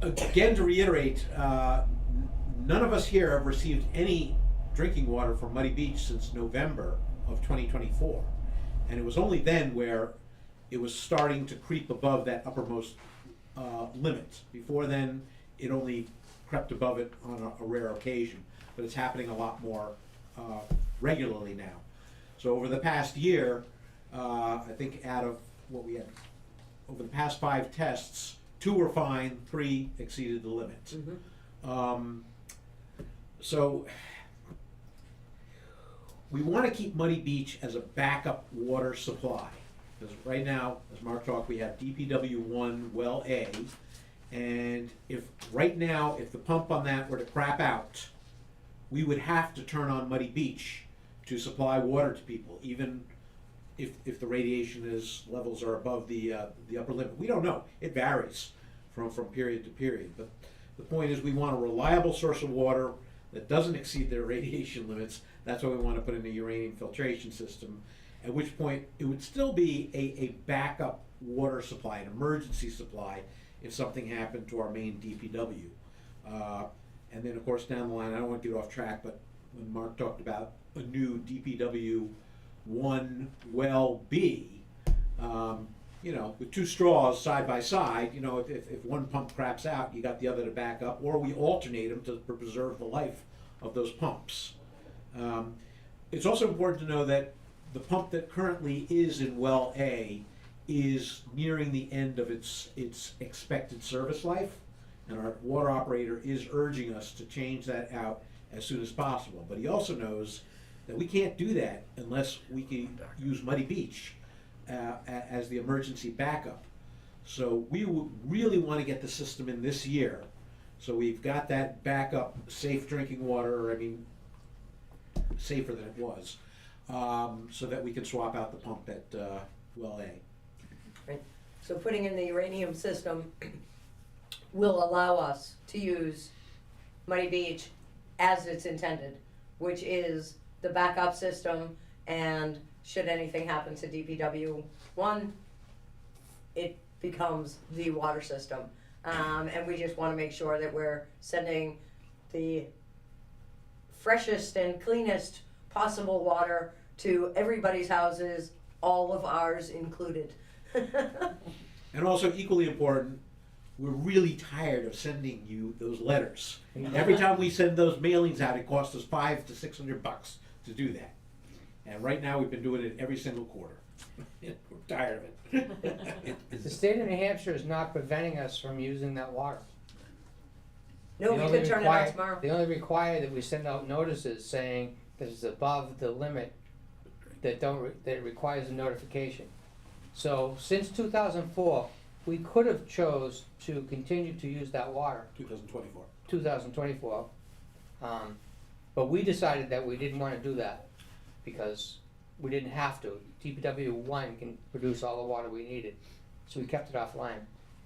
again to reiterate, none of us here have received any drinking water from Muddy Beach since November of 2024. And it was only then where it was starting to creep above that uppermost limit. Before then, it only crept above it on a rare occasion, but it's happening a lot more regularly now. So over the past year, I think out of what we had, over the past 5 tests, 2 were fine, 3 exceeded the limit. Mm-hmm. So we want to keep Muddy Beach as a backup water supply. Because right now, as Mark talked, we have DPW1 well A, and if the pump on that were to crap out, we would have to turn on Muddy Beach to supply water to people, even if the radiation levels are above the upper limit. We don't know. It varies from period to period. But the point is, we want a reliable source of water that doesn't exceed their radiation limits. That's why we want to put in a uranium filtration system, at which point it would still be a backup water supply, an emergency supply, if something happened to our main DPW. And then, of course, down the line, I don't want to get off track, but when Mark talked about a new DPW 1 well B, with 2 straws side by side, if one pump craps out, you got the other to back up, or we alternate them to preserve the life of those pumps. It's also important to know that the pump that currently is in well A is nearing the end of its expected service life, and our water operator is urging us to change that out as soon as possible. But he also knows that we can't do that unless we can use Muddy Beach as the emergency backup. So we would really want to get the system in this year. So we've got that backup safe drinking water, I mean, safer than it was, so that we can swap out the pump at well A. Right. So putting in the uranium system will allow us to use Muddy Beach as it's intended, which is the backup system, and should anything happen to DPW 1, it becomes the water system. And we just want to make sure that we're sending the freshest and cleanest possible water to everybody's houses, all of ours included. And also equally important, we're really tired of sending you those letters. Every time we send those mailings out, it costs us $500 to $600 to do that. And right now, we've been doing it every single quarter. We're tired of it. The state of New Hampshire is not preventing us from using that water. No, They we only could turn it on require- tomorrow. They only require that we send out notices saying that it's above the limit that that requires a notification. So since 2004, we could have chose to continue to use that water, 2024. 2024. But we decided that we didn't want to do that because we didn't have to. DPW 1 can produce all the water we needed, so we kept it offline.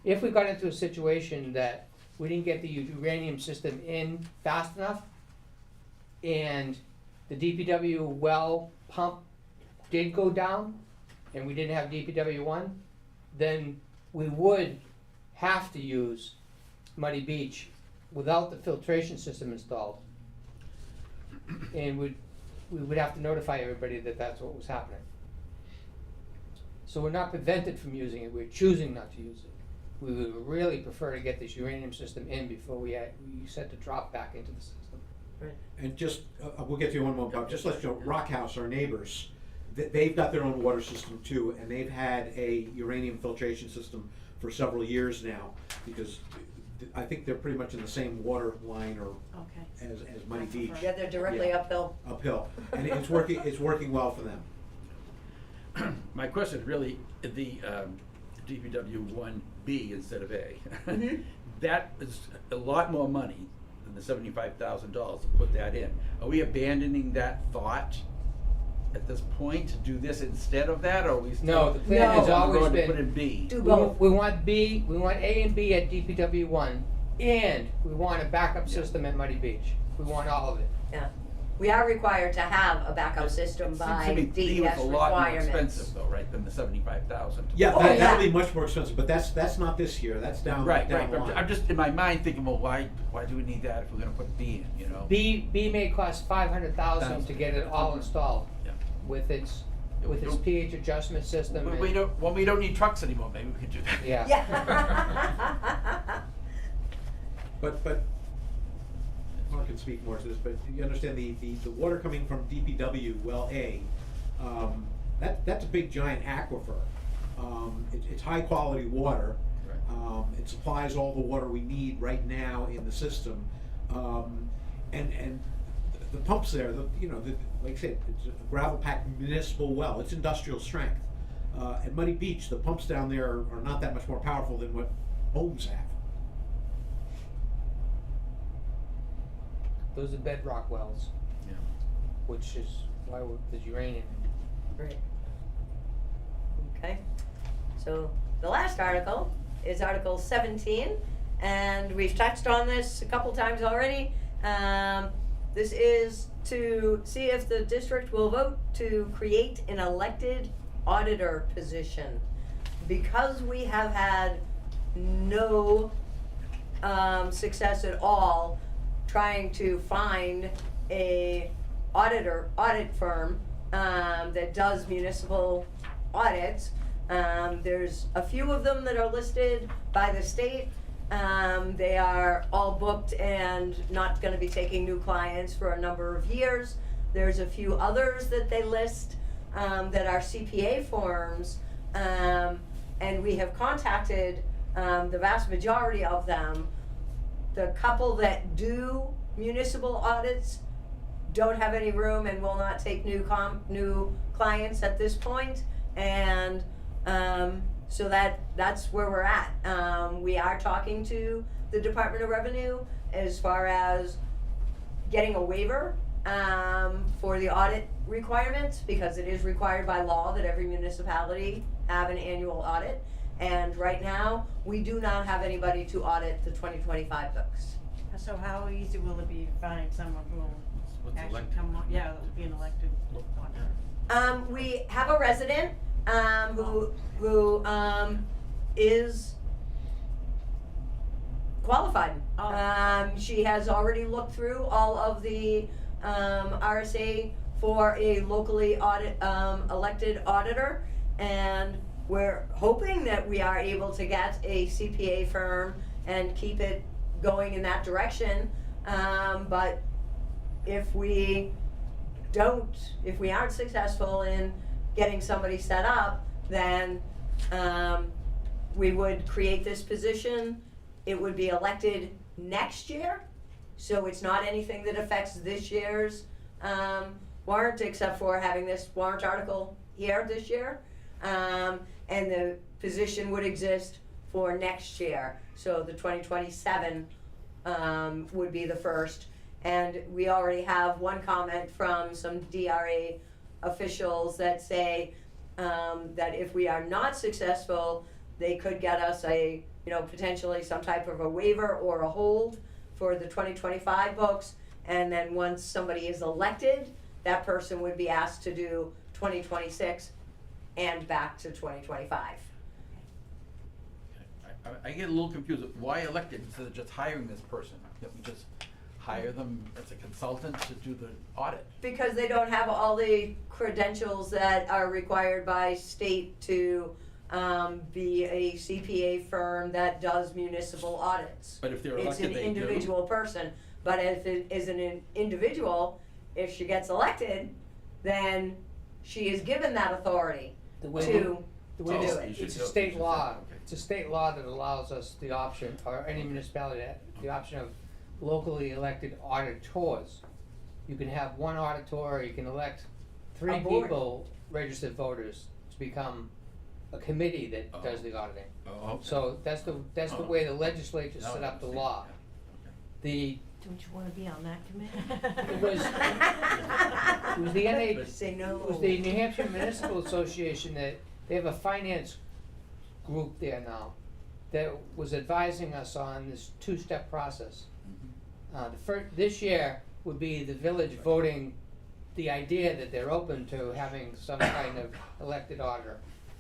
If we got into a situation that we didn't get the uranium system in fast enough, and the DPW well pump did go down, and we didn't have DPW 1, then we would have to use Muddy Beach without the filtration system installed. And we would have to notify everybody that that's what was happening. So we're not prevented from using it, we're choosing not to use it. We would really prefer to get this uranium system in before we set the drop back into the system. And just, we'll get to you in one more, Bob, just let you know, Rock House, our neighbors, they've got their own water system too, and they've had a uranium filtration system for several years now, because I think they're pretty much in the same water line or Okay. as Muddy Beach. Yeah, they're directly Yeah. uphill. Uphill, and it's working well for them. My question is really the DPW 1B instead of A. Mhm. That is a lot more money than the $75,000 to put that in. Are we abandoning that thought at this point to do this instead of that, or are we still No, the plan has down the always road to been- put in B? Do both. We want A and B at DPW 1, and we want a backup Yeah. system at Muddy Beach. We want all of it. Yeah. We are required to have a backup system It by seems to me D was DES a lot more requirements. expensive though, right, than the 75,000. Yeah, Oh, that'll yeah. be much more expensive, but that's not this year, that's down Right, the right, line. I'm just in my mind thinking, well, why do we need that if we're gonna put B in, you know? B may cost $500,000 to get it all installed Yeah. with its Don't- pH adjustment system. But and- we don't need trucks anymore, maybe we could do that. Yeah. Yeah. But Mark can speak more to this, but you understand the water coming from DPW well A, that's a big giant aquifer. It's high quality water. Right. It supplies all the water we need right now in the system. And the pumps there, like I said, it's a gravel packed municipal well, it's industrial strength. At Muddy Beach, the pumps down there are not that much more powerful than what homes have. Those are bedrock wells, Yeah. which is why there's uranium. Right. Okay. So the last article is Article 17, and we've touched on this a couple times already. This is to see if the district will vote to create an elected auditor position. Because we have had no success at all trying to find a audit firm that does municipal audits. There's a few of them that are listed by the state. They are all booked and not gonna be taking new clients for a number of years. There's a few others that they list that are CPA firms, and we have contacted the vast majority of them. The couple that do municipal audits don't have any room and will not take new clients at this point. And So that's where we're at. We are talking to the Department of Revenue as far as getting a waiver for the audit requirements, because it is required by law that every municipality have an annual audit. And right now, we do not have anybody to audit the 2025 books. So how easy will it be to find someone who will What's actually elected? come on, yeah, that would be an elected auditor? We have a resident who is qualified. Oh. She has already looked through all of the RSA for a locally elected auditor, and we're hoping that we are able to get a CPA firm and keep it going in that direction. But if we aren't successful in getting somebody set up, then we would create this position. It would be elected next year, so it's not anything that affects this year's warrant, except for having this warrant article here this year. And the position would exist for next year, so the 2027 would be the first. And we already have one comment from some DRA officials that say that if we are not successful, they could get us a, potentially some type of a waiver or a hold for the 2025 books. And then once somebody is elected, that person would be asked to do 2026 and back to 2025. I get a little confused. Why elected instead of just hiring this person? That we just hire them as a consultant to do the audit? Because they don't have all the credentials that are required by state to be a CPA firm that does municipal audits. But if they're It's elected, an they do. individual person, but if it is an individual, if she gets elected, then she is given that authority The way to the do way Oh, it. you should it's do a it. state You should law, do it. Okay. it's a state law that allows us the option, or any municipality, the option of locally elected auditors. You can have one auditor, or you can elect three A board. people, registered voters, to become a committee that does the auditing. Oh, okay. So that's the Oh. way the legislature Now set I up the understand. law. The, Don't you wanna be on that committee? it was, it was the NH, Say no. it was the New Hampshire Municipal Association that, they have a finance group there now that was advising us on this two-step process. This year would be the village voting the idea that they're open to having some kind of elected auditor.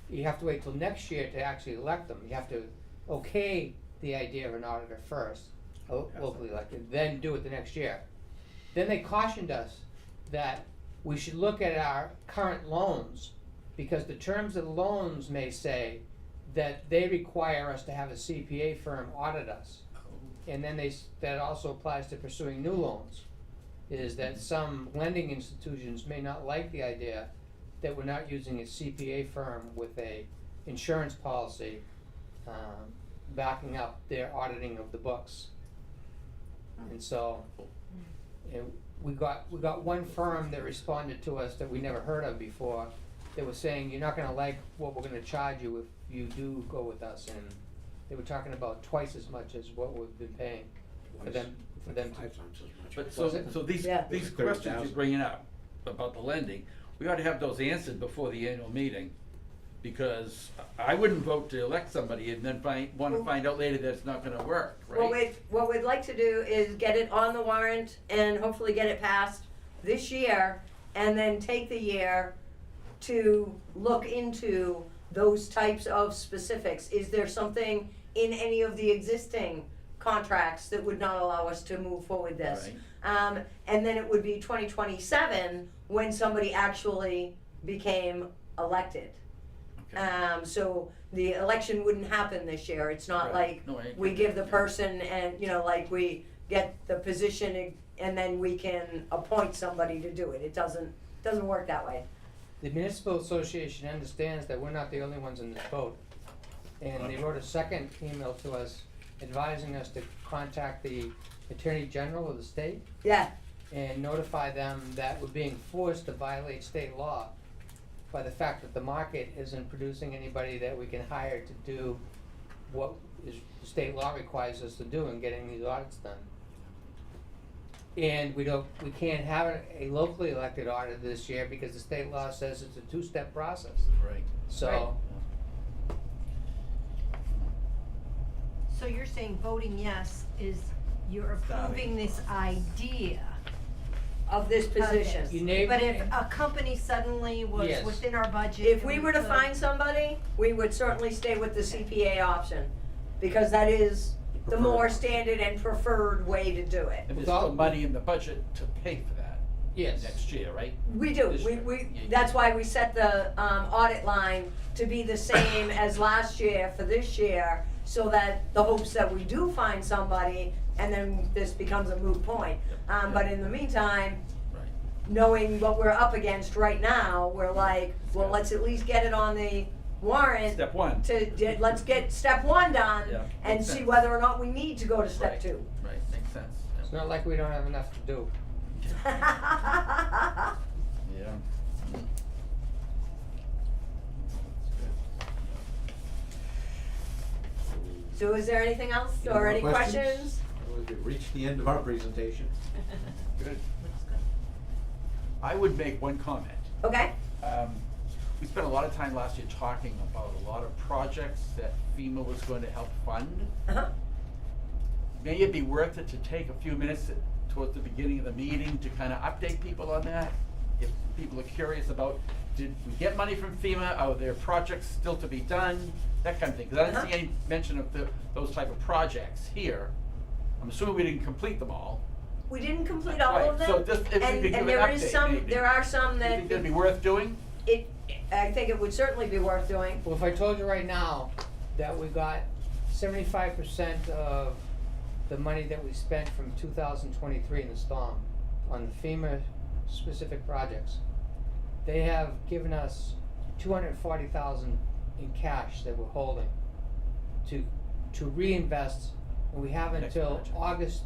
You have to wait till next year to actually elect them. You have to okay the idea of an auditor first, locally elected, then do it the next year. Then they cautioned us that we should look at our current loans, because the terms of the loans may say that they require us to have a CPA firm audit us. And then that also applies to pursuing new loans, is that some lending institutions may not like the idea that we're not using a CPA firm with a insurance policy backing up their auditing of the books. And so, we got one firm that responded to us that we never heard of before, that was saying, you're not gonna like what we're gonna charge you if you do go with us, and they were talking about twice as much as what we've been paying for them to. 5 times as much. But Was it? so these Yeah. these It was questions 30,000. you're bringing up about the lending, we ought to have those answered before the annual meeting, because I wouldn't vote to elect somebody and then want to find out later that it's not gonna work, right? What we'd like to do is get it on the warrant and hopefully get it passed this year, and then take the year to look into those types of specifics. Is there something in any of the existing contracts that would not allow us to move forward this? Right. And then it would be 2027 when somebody actually became elected. Okay. So the election wouldn't happen this year. It's not Right. like No, I we get give that, the yeah. person and, like we get the position and then we can appoint somebody to do it. It doesn't work that way. The municipal association understands that we're not the only ones in this boat. And they wrote a second email to us advising us to contact the Attorney General of the state Yeah, and notify them that we're being forced to violate state law by the fact that the market isn't producing anybody that we can hire to do what is, the state law requires us to do in getting these audits done. And we can't have a locally elected auditor this year because the state law says it's a two-step process. Right. So, So you're saying voting yes is you're approving this idea Of this of position. this. You name- But if a company suddenly was Yes. within our budget. If and we were to could- find somebody, we would certainly stay with the CPA option, because that is the Preferred. more standard and preferred way to do it. And there's Without- still money in the budget to pay for that yes. next year, right? We do, This year. we, Yeah. that's why we set the, audit line to be the same as last year for this year, so that the hopes that we do find somebody, and then this becomes a moot point. Yep. But in the meantime, Right. knowing what we're up against right now, we're like, well, Yeah. let's at least get it on the warrant. Step one. Let's get step one done, Yeah, and makes see sense. whether or not we need to go to step Right. two. Right, makes sense. It's not like we don't have enough to do. Yeah. So is there anything else, Any or more any questions? questions? We've reached the end of our presentation. Good. Looks good. I would make one comment. Okay, We spent a lot of time last year talking about a lot of projects that FEMA was going to help fund. uh-huh, May it be worth it to take a few minutes towards the beginning of the meeting to kind of update people on that? If people are curious about, did we get money from FEMA, are there projects still to be done, that kind of thing. Because I didn't see any mention of those type of projects here. I'm assuming we didn't complete them all. we didn't complete all of Right, them. so just if we and could give and an there is update, some, maybe. there are some You that think that'd be worth doing? I think it would certainly be worth doing. Well, if I told you right now that we got 75% of the money that we spent from 2023 in the storm on the FEMA specific projects, they have given us $240,000 in cash that we're holding to reinvest, and we have Next until project. August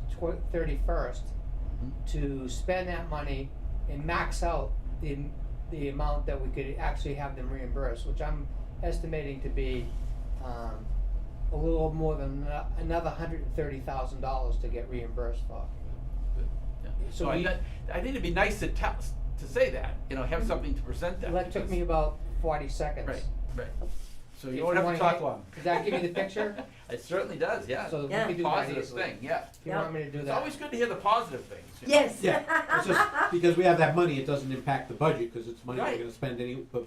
31st to spend that money and max out the amount that we could actually have them reimburse, which I'm estimating to be a little more than another $130,000 to get reimbursed for. Yeah. So So we- I think it'd be nice to say that, have something to present that. That took because- me about 40 seconds. Right, right. So If you won't have wanna to talk hit- long. Does that give you the picture? It certainly does, yeah. So we Yeah. could do that Positive easily. thing, yeah. If you want me to do It's that. always good to hear the positive things. Yes. Yeah, it's just, because we have that money, it doesn't impact the budget, because it's money we're Right. gonna spend but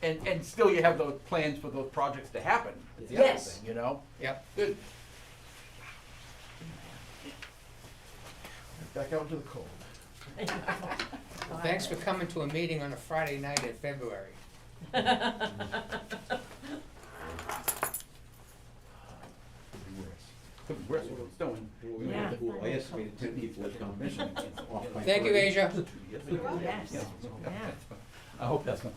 And still you have those plans for those projects to happen, is the other Yes. thing, Yep. Good. Back out into the cold. Well, thanks for coming to a meeting on a Friday night in February. Could be worse if it was snowing. Yeah. I estimated 10 people would come. Off by Thank you, Friday. Asia. Yes. Yeah. I hope that's not.